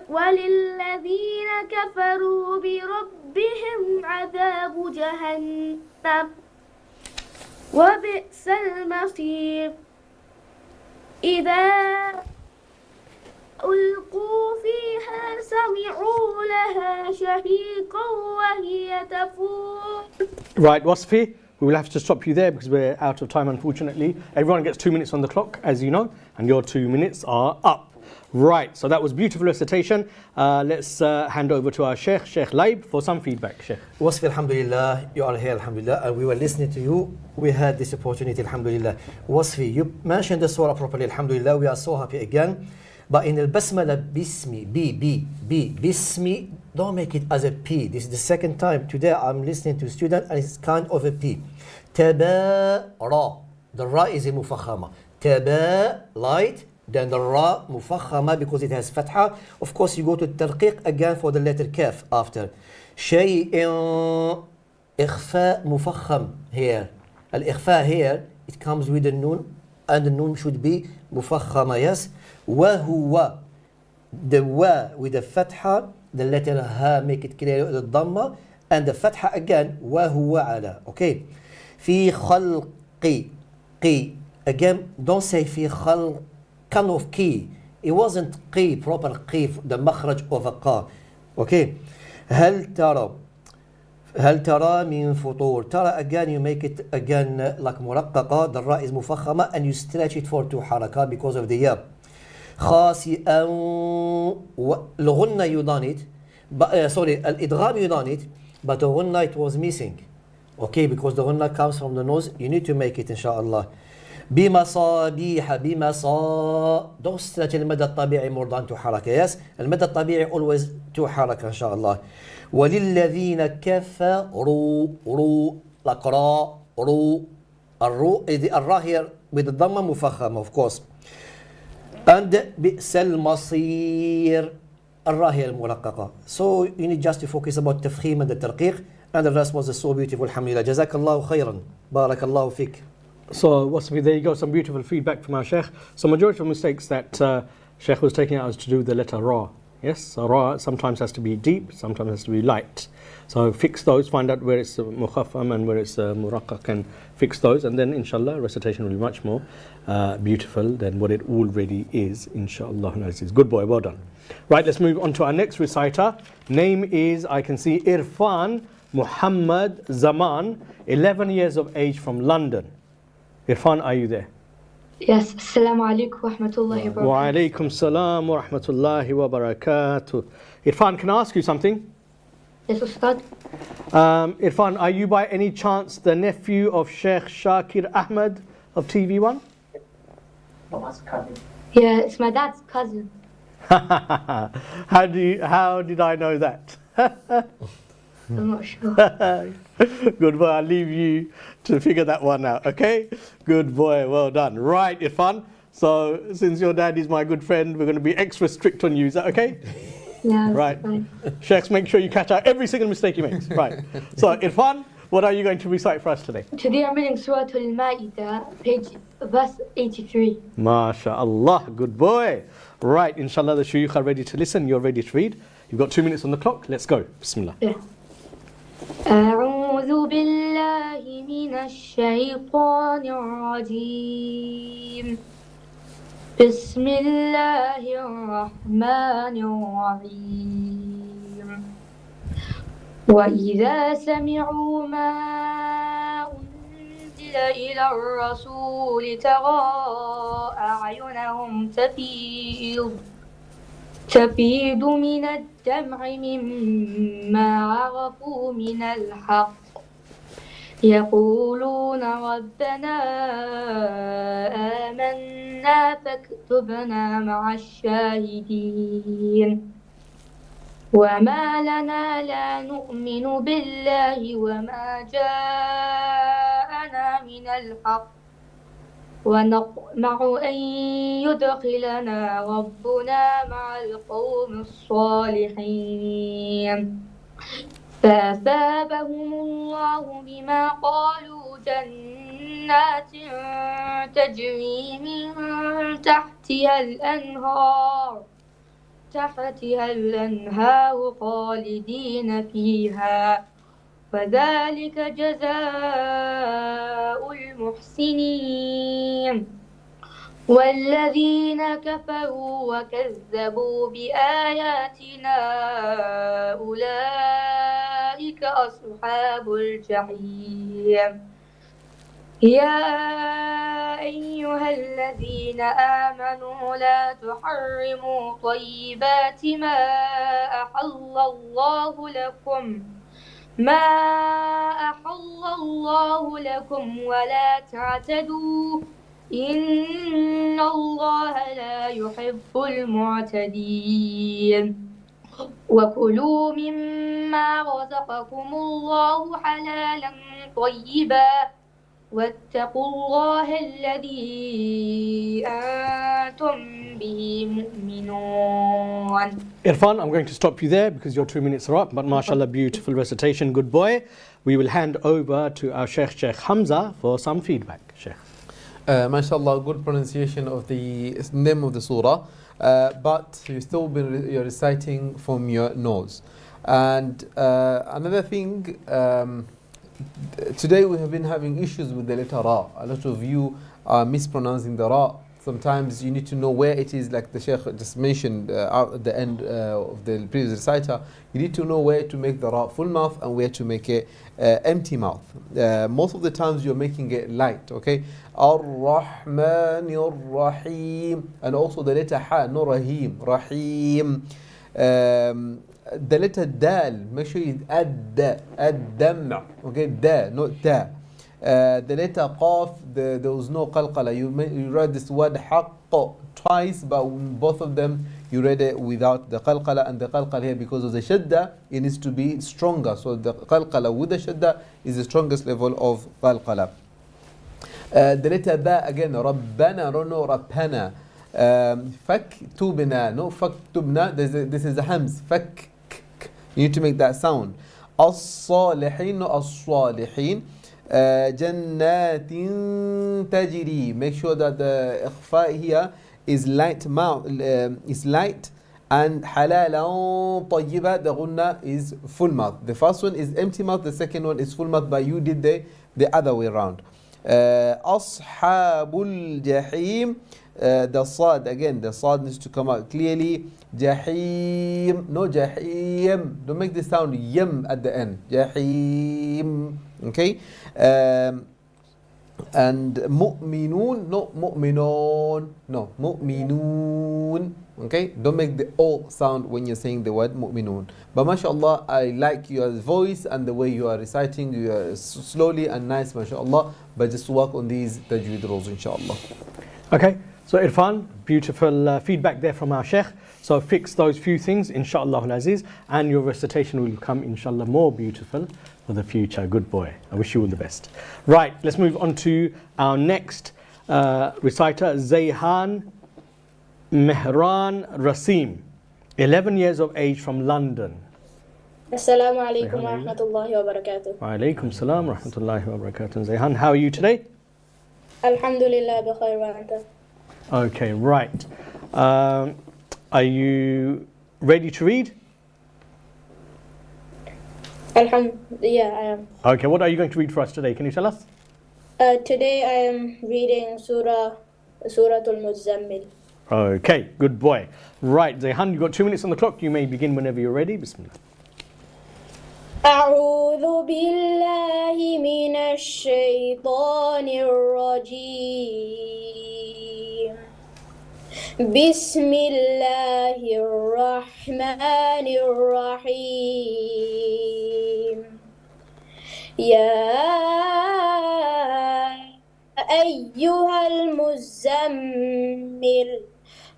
وللذين كفروا بربهم عذاب جهنم وبئس المصير. إذا ألقوا فيها سمعوا لها شهيقا وهي تفور. Right, Wasfi, we will have to stop you there because we're out of time, unfortunately. Everyone gets 2 minutes on the clock, as you know, and your 2 minutes are up. Right, so that was beautiful recitation. Let's hand over to our Sheikh Laib, for some feedback. Sheikh. Wasfi, alhamdulillah, you are here, alhamdulillah, and we were listening to you. We had this opportunity, alhamdulillah. Wasfi, you mentioned the surah properly, alhamdulillah. We are so happy again. But in the basmala, bismi, bismi, don't make it as a P. This is the second time today I'm listening to a student and it's kind of a P. Tabara. The Ra is a mufakhama. Taba, light. Then the Ra, mufakhama, because it has fatha. Of course, you go to tarqiq again for the letter kaf after. Shay'in, ikhfa, mufakham here. Al-ikhfa here, it comes with the noon, and the noon should be mufakhama, yes. Wahuwa, the wa with the fatha, the letter ha, make it clear, the dhamma, and the fatha again, wahuwa ala, okay. Fi khalqi, qi, again, don't say في خلق kind of key. It wasn't قي, proper قي, the مخرج of a qa. Okay. هل ترى من فطور. ترى again you make it again like مرققة. The ra is مفخمة and you stretch it for 2 حركات because of the ya. خاسئا الغنة you done it. Sorry, الإدغام you done it. But the غنة it was missing. Okay, because the غنة comes from the nose. You need to make it inshallah. بمصابيح don't stretch المدى الطبيعي more than 2 حركة. Yes, المدى الطبيعي always 2 حركة إن شاء الله. وللذين كفروا like الراء here with the ضمة مفخمة of course. And بئس المصير الراء هي المرققة. So you need just to focus about تفخيم and the ترقيق, and the rest was so beautiful. الحمد لله. جزاك الله خيرا. بارك الله فيك. So there you go, some beautiful feedback from our Sheikh. So majority of mistakes that Sheikh was taking out was to do with the letter Ra. Yes, so Ra sometimes has to be deep, sometimes has to be light. So fix those, find out where it's mukhaffam and where it's muraqqaq, and fix those, and then inshallah recitation will be much more beautiful than what it already is, inshallah. Good boy, well done. Right, let's move on to our next reciter. Name is, I can see, Irfan Muhammad Zaman, 11 years of age, from London. Irfan, are you there? Yes, Assalamu alaikum wa rahmatullahi wa barakatuh. Wa alaikum salam wa rahmatullahi wa barakatuh. Irfan, can I ask you something? Yes, Ustad. Irfan, are you by any chance the nephew of Sheikh Shakir Ahmed of TV1? Yeah, it's my dad's cousin. How did I know that? I'm not sure. Good boy, I'll leave you to figure that one out, okay? Good boy, well done. Right, Irfan, so since your dad is my good friend, we're going to be extra strict on you, is that okay? Yeah, right. Fine. Sheikhs, make sure you catch out every single mistake he makes. Right. So, Irfan, what are you going to recite for us today? Today I'm reading Surah Al-Ma'idah, verse 83. MashaAllah, good boy. Right, inshallah, the shuyukh are ready to listen, you're ready to read. You've got 2 minutes on the clock, let's go. Bismillah. Yeah. أعوذ بالله من الشيطان الرجيم بسم الله الرحمن الرحيم وإذا سمعوا ما أنزل إلى الرسول ترى أعينهم تفيض من الدمع مما عرفوا من الحق يقولون ربنا آمنا فاكتبنا مع الشاهدين وما لنا لا نؤمن بالله وما جاءنا من الحق ونطمع أن يدخلنا ربنا مع القوم الصالحين فأثابهم الله بما قالوا جنات تجري من تحتها الأنهار خالدين فيها وذلك جزاء المحسنين والذين كفروا وكذبوا بآياتنا أولئك أصحاب الجحيم يا أيها الذين آمنوا لا تحرموا طيبات ما أحل الله لكم ولا تعتدوا إن الله لا يحب المعتدين وكلوا مما رزقكم الله حلالا طيبا واتقوا الله الذي أنتم به مؤمنون. Irfan, I'm going to stop you there because your 2 minutes are up, but mashallah, beautiful recitation, good boy. We will hand over to our Sheikh Hamza for some feedback. Sheikh. MashaAllah, good pronunciation of the name of the surah, but you're reciting from your nose. And another thing, today we have been having issues with the letter Ra. A lot of you are mispronouncing the Ra. Sometimes you need to know where it is, like the Sheikh just mentioned at the end of the previous reciter. You need to know where to make the Ra full mouth and where to make it empty mouth. Most of the times you're making it light, okay? Ar-Rahman, Ar-Rahim. And also the letter Ha, no Rahim, Rahim. The letter Dal, make sure it's Ad-Dam, okay? Da, not Ta. The letter Qaf, there was no qalqala. You read this word haqq twice, but both of them you read it without the qalqala, and the qalqala here, because of the shadda, it needs to be stronger. So the qalqala with the shadda is the strongest level of qalqala. The letter Ba again, Rabbana, no Rabbana. Faktubna, no Faktubna, this is a hams. Fak, you need to make that sound. As-Salihin, no As-Salihin. Jannatin tajri. Make sure that the ikhfa here is light mouth, is light, and halalan tayyiba. The gunna is full mouth. The first one is empty mouth. The second one is full mouth. But you did the other way around. Ashabul jahim. The sad again. The sad needs to come out clearly. Jahim, no jahim. Don't make the sound yam at the end. Jahim. Okay. And mu'minun, no mu'minun, no mu'minun. Okay, don't make the O sound when you're saying the word mu'minun. But mashallah, I like your voice and the way you are reciting. You are slowly and nice, mashallah. But just work on these tajweed rules, inshallah. Okay, so Irfan, beautiful feedback there from our Sheikh. So fix those few things, inshallah al-aziz, and your recitation will become, inshallah, more beautiful for the future. Good boy. I wish you all the best. Right, let's move on to our next reciter, Zayhan Mehran Rasim, 11 years of age, from London. Assalamu alaikum wa rahmatullahi wa barakatuh. Wa alaikum salam wa rahmatullahi wa barakatuh. Zayhan, how are you today? Alhamdulillah bi khair wa anta. Okay, right. Are you ready to read? Yeah, I am. Okay, what are you going to read for us today? Can you tell us? Today I am reading Suratul Muzammil. Okay, good boy. Right, Zayhan, you've got 2 minutes on the clock. You may begin whenever you're ready. Bismillah. أعوذ بالله من الشيطان الرجيم. بسم الله الرحمن الرحيم. يا أيها المزمل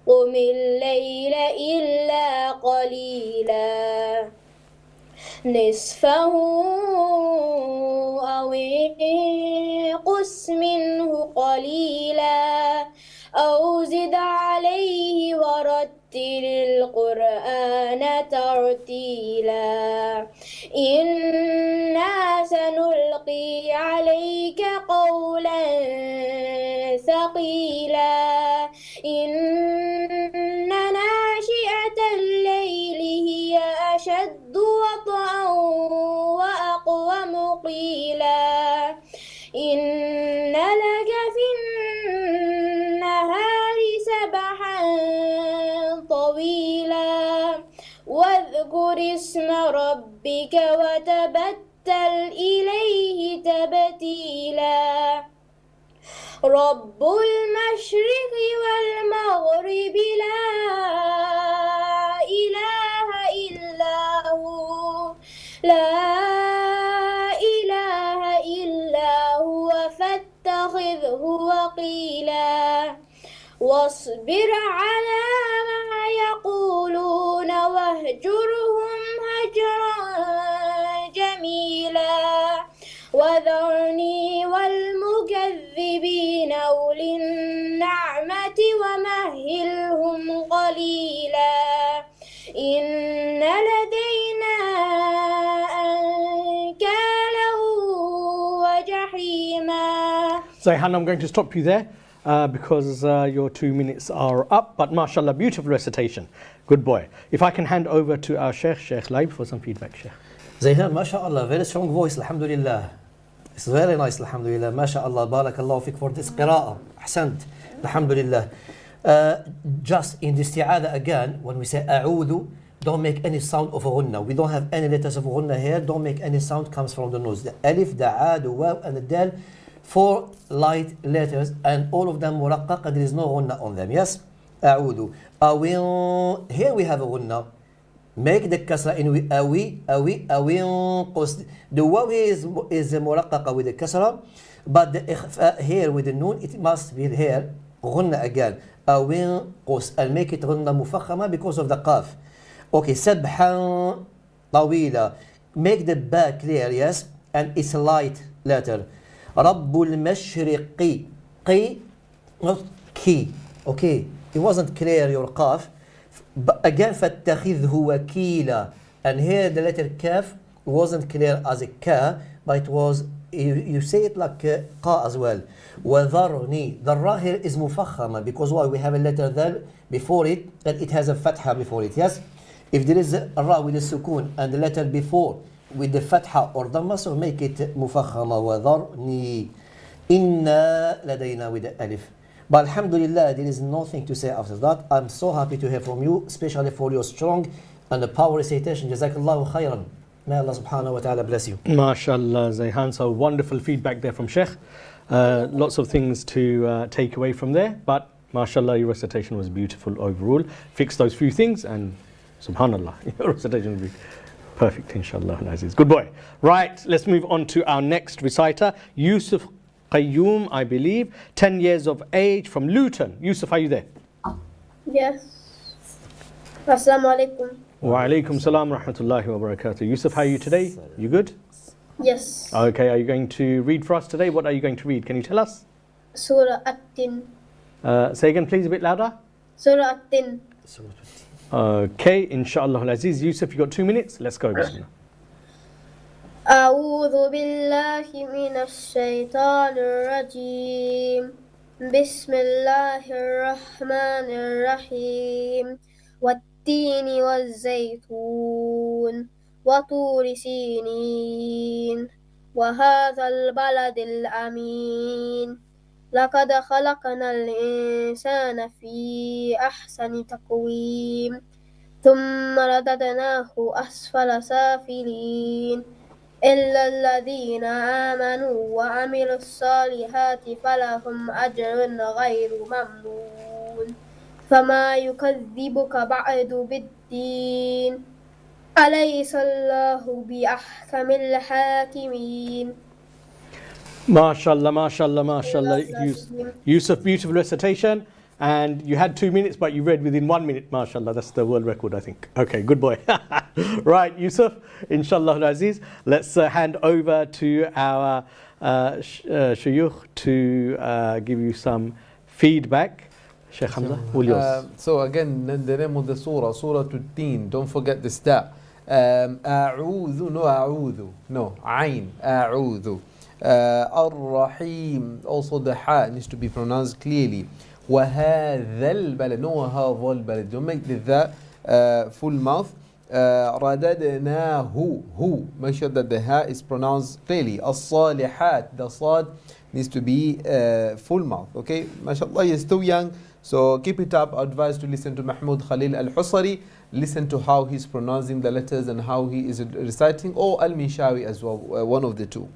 قم الليل إلا قليلا نصفه أو انقص منه قليلا أو زد عليه ورتل القرآن ترتيلا إنا سنلقي عليك قولا ثقيلا إن ناشئة الليل هي أشد وطئا وأقوم قيلا إن لك في النهار سبحا طويلا واذكر اسم ربك وتبتل إليه تبتيلا رب المشرق والمغرب لا إله إلا هو لا إله إلا هو فاتخذه وقيلا واصبر على ما يقولون واهجرهم هجرا جميلا وذرني والمكذبين أولي النعمة ومهلهم قليلا إن لدينا أنكالا وجحيما. Zayhan, I'm going to stop you there because your 2 minutes are up. But mashallah, beautiful recitation. Good boy. If I can hand over to our Sheikh Laib, for some feedback, Sheikh. Zayhan, mashallah, very strong voice, alhamdulillah. It's very nice, alhamdulillah. MashaAllah, barakallahu fik for this qira'ah. Ahsant, alhamdulillah. Just in the isti'adah again, when we say a'udhu, don't make any sound of a ghunna. We don't have any letters of ghunna here. Don't make any sound comes from the nose. The alif, the a, the waw, and the dal, 4 light letters, and all of them muraqqaq, and there is no ghunna on them. Yes? A'udhu. Awin. Here we have a ghunna. Make the kasra in awin. The waw is muraqqaqa with the kasra, but the ikhfa here with the noon, it must be here ghunna again. Awin qus, and make it ghunna mufakhama because of the qaf. Okay, sabhan tawila. Make the ba clear, yes, and it's a light letter. Rabbul mashriqi. Qi, not ki. Okay, it wasn't clear your qaf. But again, فَاتَّخِذْهُ وَكِيلًا. And here the letter kaf wasn't clear as a ka, but it was, you say it like qa as well. وَذَرْنِي. The ra here is mufakhama, because why? We have a letter there before it, and it has a fatha before it, yes? If there is a ra with a sukun, and the letter before with the fatha or dhamma, so make it mufakhama. وَذَرْنِي. إِنَّا لَدَيْنَا with the alif. But alhamdulillah, there is nothing to say after that. I'm so happy to hear from you, especially for your strong and the power recitation. Jazakallahu khairan. May Allah subhanahu wa ta'ala bless you. MashaAllah, Zayhan. So wonderful feedback there from Sheikh. Lots of things to take away from there. But MashaAllah, your recitation was beautiful overall. Fix those few things and subhanallah, your recitation will be perfect, inshallah. Aziz. Good boy. Right, let's move on to our next reciter, Yusuf Qayyum, I believe, 10 years of age from Luton. Yusuf, are you there? Yes. Assalamu alaikum. Wa alaikum salam wa rahmatullahi wa barakatuh. Yusuf, how are you today? You good? Yes. Okay, are you going to read for us today? What are you going to read? Can you tell us? Surah At-Tin. Say again, please, a bit louder. Surah At-Tin. Okay, inshallah al-Aziz. Yusuf, you got 2 minutes. Let's go. Bismillah. أعوذ بالله من الشيطان الرجيم بسم الله الرحمن الرحيم والتين والزيتون وطور سينين وهذا البلد الأمين لقد خلقنا الإنسان في أحسن تقويم ثم رددناه أسفل سافلين إلا الذين آمنوا وعملوا الصالحات فلهم أجر غير ممنون فما يكذبك بعد بالدين أليس الله بأحكم الحاكمين. MashaAllah, MashaAllah, MashaAllah. Yusuf, beautiful recitation. And you had 2 minutes, but you read within 1 minute. MashaAllah, that's the world record, I think. Okay, good boy. Right, Yusuf, inshallah al-Aziz. Let's hand over to our shuyukh to give you some feedback. Sheikh Hamza, all yours. So again, the name of the surah, Surah At-Tin. Don't forget the star. A'udhu, no a'udhu. No, ayn, a'udhu. Ar-Rahim. Also the ha needs to be pronounced clearly. وهذا البلد, no هذا البلد. Don't make the full mouth. رددناه, who. Make sure that the ha is pronounced clearly. الصالحات, the sad needs to be full mouth. Okay, mashallah, you're still young, so keep it up. Advise to listen to Mahmoud Khalil Al-Husari. Listen to how he's pronouncing the letters and how he is reciting, or Al-Mishawi as well, one of the two.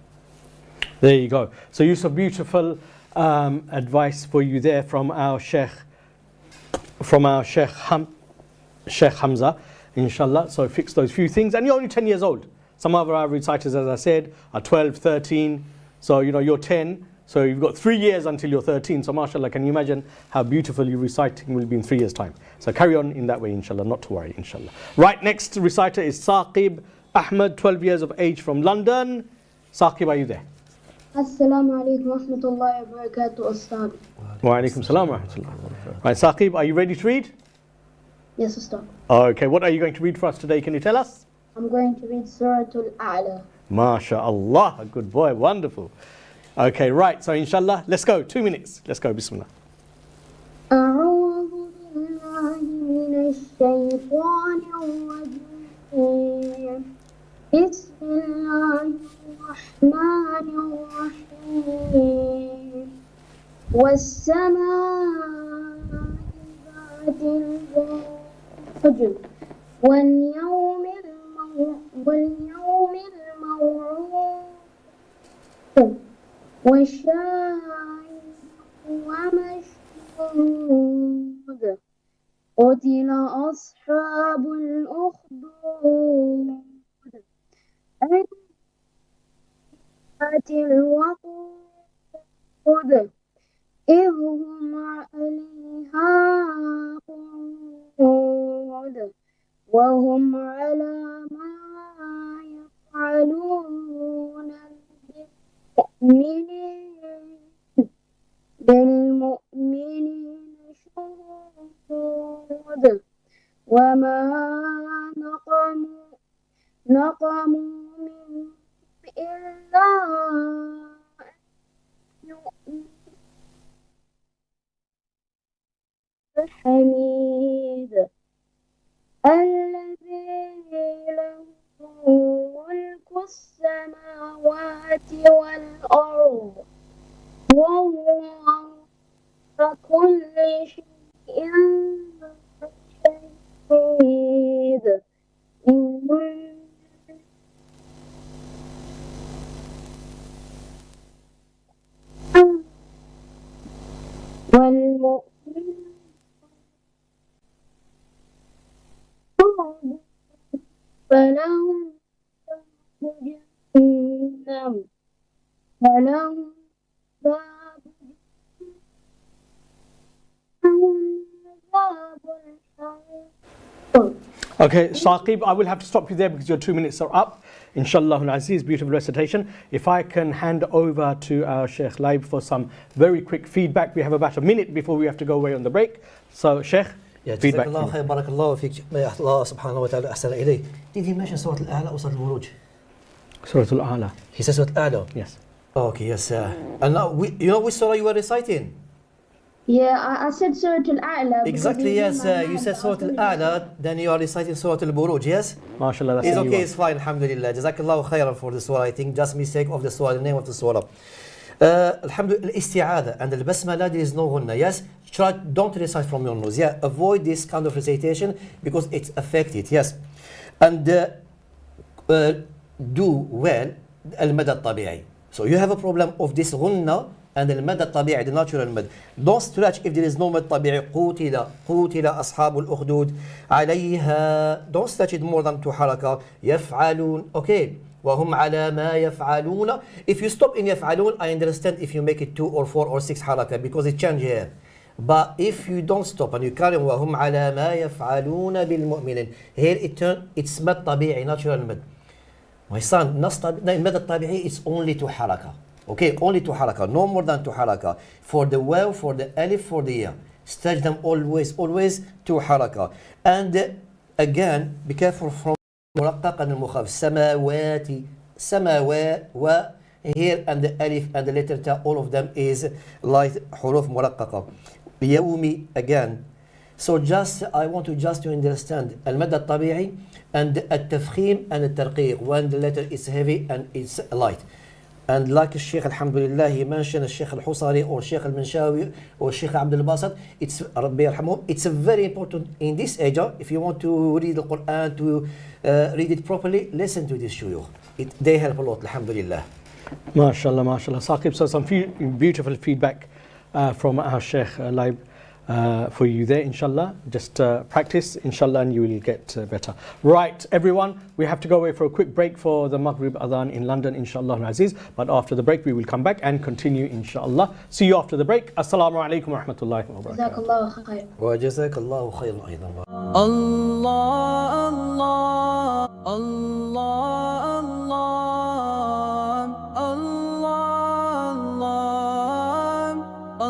There you go. So Yusuf, beautiful advice for you there from our Sheikh Hamza, inshallah. So fix those few things, and you're only 10 years old. Some of our reciters, as I said, are 12, 13. So you're 10. So you've got 3 years until you're 13. So mashallah, can you imagine how beautiful your reciting will be in 3 years' time? So carry on in that way, inshallah, not to worry, inshallah. Right, next reciter is Saqib Ahmed, 12 years of age from London. Saqib, are you there? Assalamu alaikum wa rahmatullahi wa barakatuh, Ustad. Wa alaikum salam wa rahmatullah. Right, Saqib, are you ready to read? Yes, Ustad. Okay, what are you going to read for us today? Can you tell us? I'm going to read Surah Al-A'la. MashaAllah, good boy, wonderful. Okay, right, so inshallah, let's go, 2 minutes. Let's go, bismillah. أعوذ بالله من الشيطان الرجيم بسم الله الرحمن الرحيم والسماء ذات البروج واليوم الموعود والشاهد ومشهود قتل أصحاب الأخدود ذات الوقود إذ هم عليها قعود وهم على ما يفعلون بالمؤمنين شهود وما نقموا منهم إلا أن يؤمنوا الحميد الذي له ملك السماوات والأرض وهو على كل شيء شهيد والمؤمنون فلهم جهنم فلهم عذاب الحريق. Okay, Saqib, I will have to stop you there because your 2 minutes are up. Inshallah Aziz, beautiful recitation. If I can hand over to our Sheikh Laib for some very quick feedback. We have about a minute before we have to go away on the break. So, Sheikh, feedback. جزاك الله خير بارك الله فيك الله سبحانه وتعالى أحسن إليه. Did he mention سورة الأعلى أو سورة البروج? Surah Al-A'la. He said سورة الأعلى. Yes. Okay, yes. And now, you know which surah you were reciting? Yeah, I said Surah Al-A'la. Exactly, yes. You said Surah Al-A'la, then you are reciting Surah Al-Buruj, yes? MashaAllah, that's It's a new okay, one. it's fine, alhamdulillah. Jazakallahu khairan for the surah. I think just mistake of the surah, the name of the surah. Alhamdulillah, isti'adha and al-basmala, there is no ghunna, yes? Don't recite from your nose, yeah? Avoid this kind of recitation because it's affected, yes? And do well al-mad al-tabi'i. So you have a problem of this ghunna and المد الطبيعي, the natural mad. Don't stretch if there is no mad طبيعي. قُتل أصحاب الأخدود عليها. Don't stretch it more than 2 حركة. يفعلون. Okay. وهم على ما يفعلون. If you stop in يفعلون, I understand if you make it 2 or 4 or 6 حركة because it change here. But if you don't stop and you carry on وهم على ما يفعلون بالمؤمنين, here it's مد طبيعي, natural mad. My son, المد الطبيعي is only 2 حركة. Okay, only 2 حركة, no more than 2 حركة. For the waw, for the alif, for the ya. Stretch them always 2 حركة. And again, be careful from مرقق and المخفف. سماوات, سماوا, here and the alif and the letter ta, all of them is like حروف مرققة. يومي again. So I want to understand المد الطبيعي and التفخيم and الترقيق when the letter is heavy and it's light. And like Sheikh Alhamdulillah, he mentioned Sheikh Al-Husari or Sheikh Al-Manshawi or Sheikh Abdul Basit. It's very important in this age. If you want to read the Quran, to read it properly, listen to this shuyukh. They help a lot, Alhamdulillah. MashaAllah, MashaAllah. Saqib, so some beautiful feedback from our Sheikh Laib for you there, inshallah. Just practice, inshallah, and you will get better. Right, everyone, we have to go away for a quick break for the Maghrib Adhan in London, inshallah Aziz. But after the break, we will come back and continue, inshallah. See you after the break. Assalamu alaikum wa rahmatullahi wa barakatuh. Jazakallahu khair. وجزاك الله خيرا أيضا. Allah, Allah, Allah, Allah, Allah, Allah, Allah.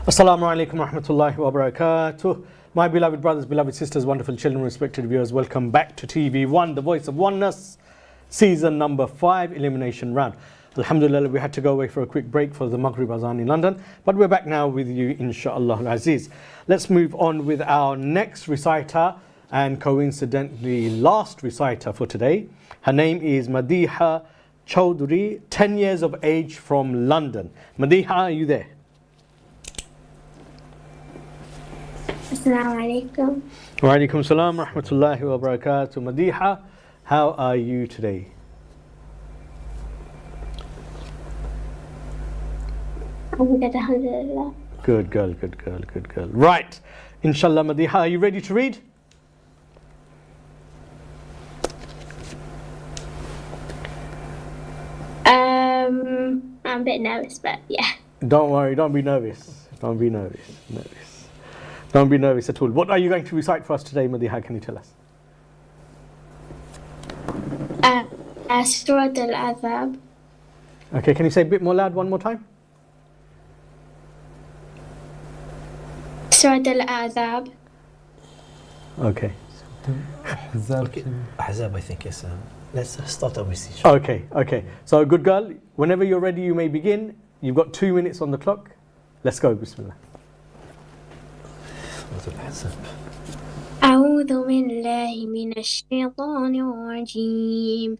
Assalamu alaikum warahmatullahi wabarakatuh. My beloved brothers, beloved sisters, wonderful children, respected viewers, welcome back to TV1, the voice of oneness, season number 5, elimination round. Alhamdulillah, we had to go away for a quick break for the Maghrib Azan in London, but we're back now with you, inshaAllah al-Aziz. Let's move on with our next reciter, and coincidentally last reciter for today. Her name is Madiha Chowdhury, 10 years of age, from London. Madiha, are you there? Assalamu alaikum. Wa alaikum salam wa rahmatullahi wa barakatuh. Madiha, how are you today? I'm good, alhamdulillah. Good girl, good girl, good girl. Right, inshallah, Madiha, are you ready to read? I'm a bit nervous, but yeah. Don't worry, don't be nervous. Don't be nervous. Don't be nervous at all. What are you going to recite for us today, Madiha? Can you tell us? Surah Al-Azab. Okay, can you say a bit more loud one more time? Surah Al-Azab. Okay. Okay. Ahzab, I think, yes. Let's start with this. Okay, okay. So, good girl, whenever you're ready, you may begin. You've got 2 minutes on the clock. Let's go, Bismillah. أعوذ بالله من الشيطان الرجيم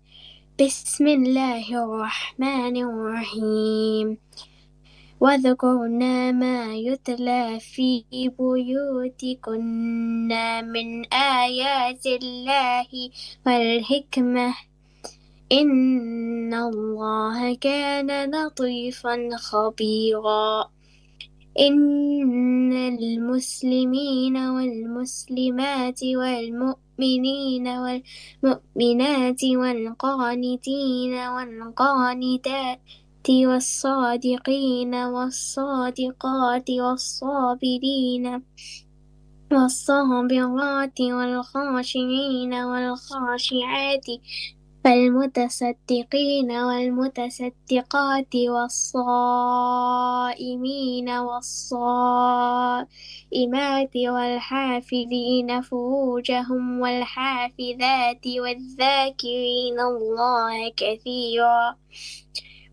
بسم الله الرحمن الرحيم واذكرنا ما يتلى في بيوتكن من آيات الله والحكمة إن الله كان لطيفا خبيرا إن المسلمين والمسلمات والمؤمنين والمؤمنات والقانتين والقانتات والصادقين والصادقات والصابرين والصابرات والخاشعين والخاشعات والمتصدقين والمتصدقات والصائمين والصائمات والحافظين فروجهم والحافظات والذاكرين الله كثيرا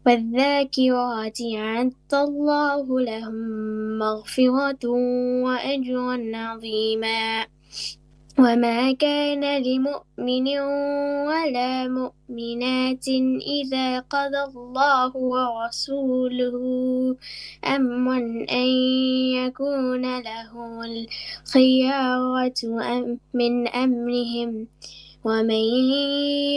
والذاكرات أعد الله لهم مغفرة وأجرا عظيما وما كان لمؤمن ولا مؤمنات إذا قضى الله ورسوله أمرا أن يكون له الخيارة من أمرهم ومن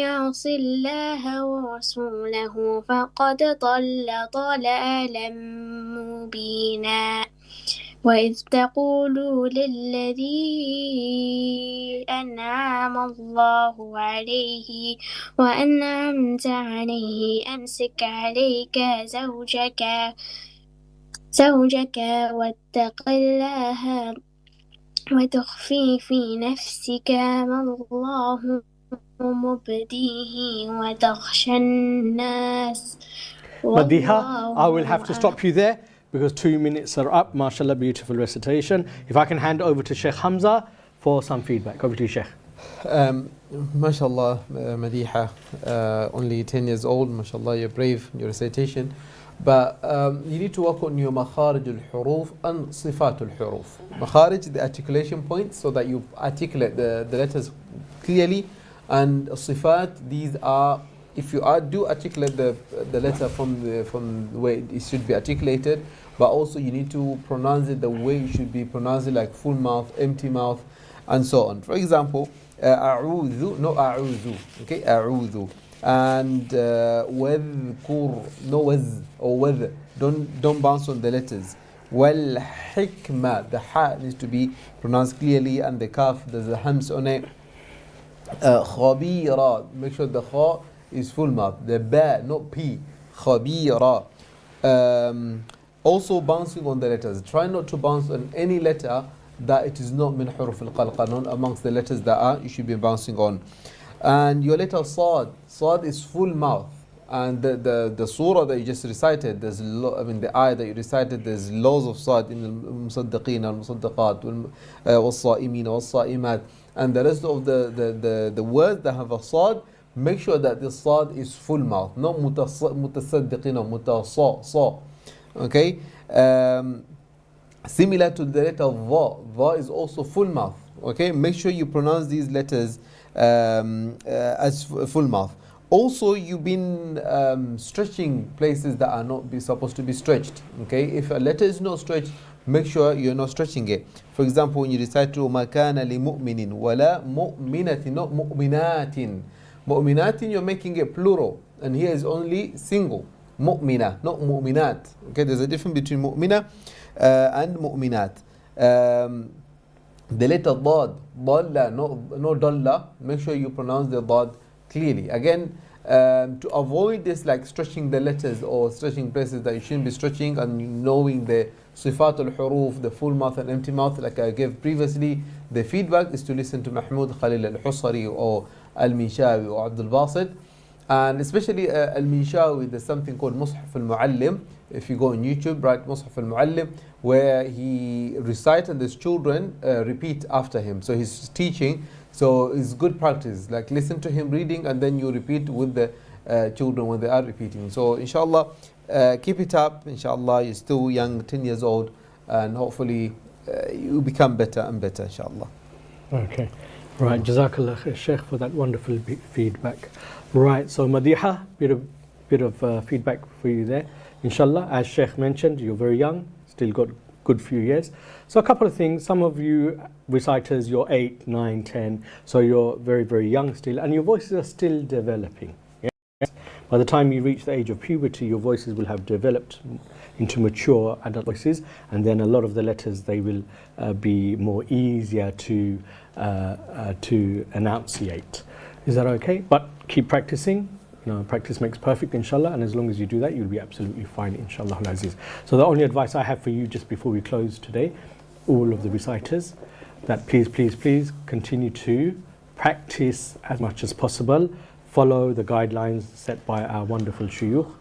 يعص الله ورسوله فقد ضل ضلالا مبينا وإذ تقول للذي أنعم الله عليه وأنعمت عليه أمسك عليك زوجك واتق الله وتخفي في نفسك ما الله مبديه وتخشى الناس Madiha, I will have to stop you there because 2 minutes are up. MashaAllah, beautiful recitation. If I can hand over to Sheikh Hamza for some feedback. Over to you, Sheikh. MashaAllah, Madiha, only 10 years old. MashaAllah, you're brave in your recitation. But you need to work on your makharij al-huruf and sifat al-huruf. Makharij, the articulation points, so that you articulate the letters clearly. And sifat, these are, if you do articulate the letter from the way it should be articulated, but also you need to pronounce it the way you should be pronounced, like full mouth, empty mouth, and so on. For example, a'udhu, no a'udhu, okay, a'udhu. And wadhkur, no waz or waz, don't bounce on the letters. Wal hikmah, the ha needs to be pronounced clearly, and the kaf, there's a hams on it. Khabira, make sure the kha is full mouth. The ba, not p. Khabira. Also bouncing on the letters. Try not to bounce on any letter that it is not min huruf al-qalqa, not amongst the letters that are you should be bouncing on. And your letter Sad. Sad is full mouth. And the surah that you just recited, there's the ayah that you recited, there's laws of Sad in al-musaddiqeen, al-musaddaqat, wal-sa'imin, wal-sa'imat, and the rest of the words that have a Sad. Make sure that the Sad is full mouth, not mutasaddiqeen or mutasa. Okay? Similar to the letter Va. Va is also full mouth. Okay? Make sure you pronounce these letters as full mouth. Also, you've been stretching places that are not supposed to be stretched. Okay? If a letter is not stretched, make sure you're not stretching it. For example, when you recite to مَا كَانَ لِمُؤْمِنٍ وَلَا مُؤْمِنَةٍ, not مُؤْمِنَاتٍ. Mu'minatin, you're making it plural, and here is only single. Mu'mina, not mu'minat. Okay, there's a difference between mu'mina and mu'minat. The letter dad, dalla, no dalla. Make sure you pronounce the dad clearly. Again, to avoid this, like stretching the letters or stretching places that you shouldn't be stretching, and knowing the sifat al-huruf, the full mouth and empty mouth, like I gave previously, the feedback is to listen to Mahmoud Khalil al-Husari or Al-Minshawi or Abdul Basit. And especially Al-Minshawi, there's something called Mushaf al-Muallim. If you go on YouTube, write Mushaf al-Muallim, where he recites and his children repeat after him. So he's teaching, so it's good practice. Like listen to him reading and then you repeat with the children when they are repeating. So inshallah, keep it up. Inshallah, you're still young, 10 years old, and hopefully you become better and better, inshallah. Okay. Right, Jazakallah khair, Sheikh, for that wonderful feedback. Right, so Madiha, bit of feedback for you there. Inshallah, as Sheikh mentioned, you're very young, still got good few years. So a couple of things, some of you reciters, you're 8, 9, 10, so you're very, very young still, and your voices are still developing. Yes? By the time you reach the age of puberty, your voices will have developed into mature adult voices, and then a lot of the letters, they will be more easier to enunciate. Is that okay? But keep practicing. You know, practice makes perfect, inshallah, and as long as you do that, you'll be absolutely fine, inshallah al-aziz. So the only advice I have for you just before we close today, all of the reciters, that please, please, please continue to practice as much as possible. Follow the guidelines set by our wonderful shuyukh.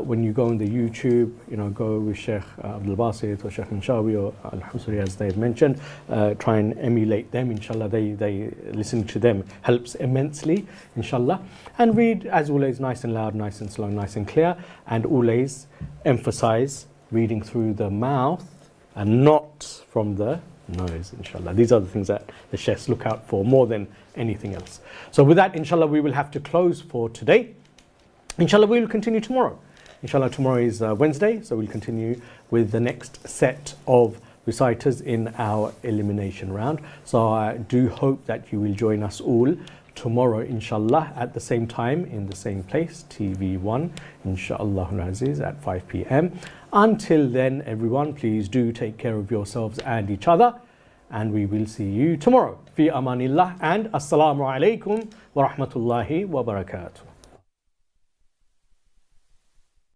When you go on the YouTube, you know, go with Sheikh Abdul Basit or Sheikh Minshawi or Al-Husari, as they've mentioned. Try and emulate them, inshallah. They listening to them helps immensely, inshallah. And read, as always, nice and loud, nice and slow, nice and clear. And always emphasize reading through the mouth and not from the nose, inshallah. These are the things that the sheikhs look out for more than anything else. So with that, inshallah, we will have to close for today. Inshallah, we will continue tomorrow. Inshallah, tomorrow is Wednesday, so we'll continue with the next set of reciters in our elimination round. So I do hope that you will join us all tomorrow, inshallah, at the same time, in the same place, TV1, inshallah al-aziz, at 5 p.m. Until then, everyone, please do take care of yourselves and each other, and we will see you tomorrow. Fi amanillah, and assalamu alaikum wa rahmatullahi wa barakatuh.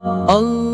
Allah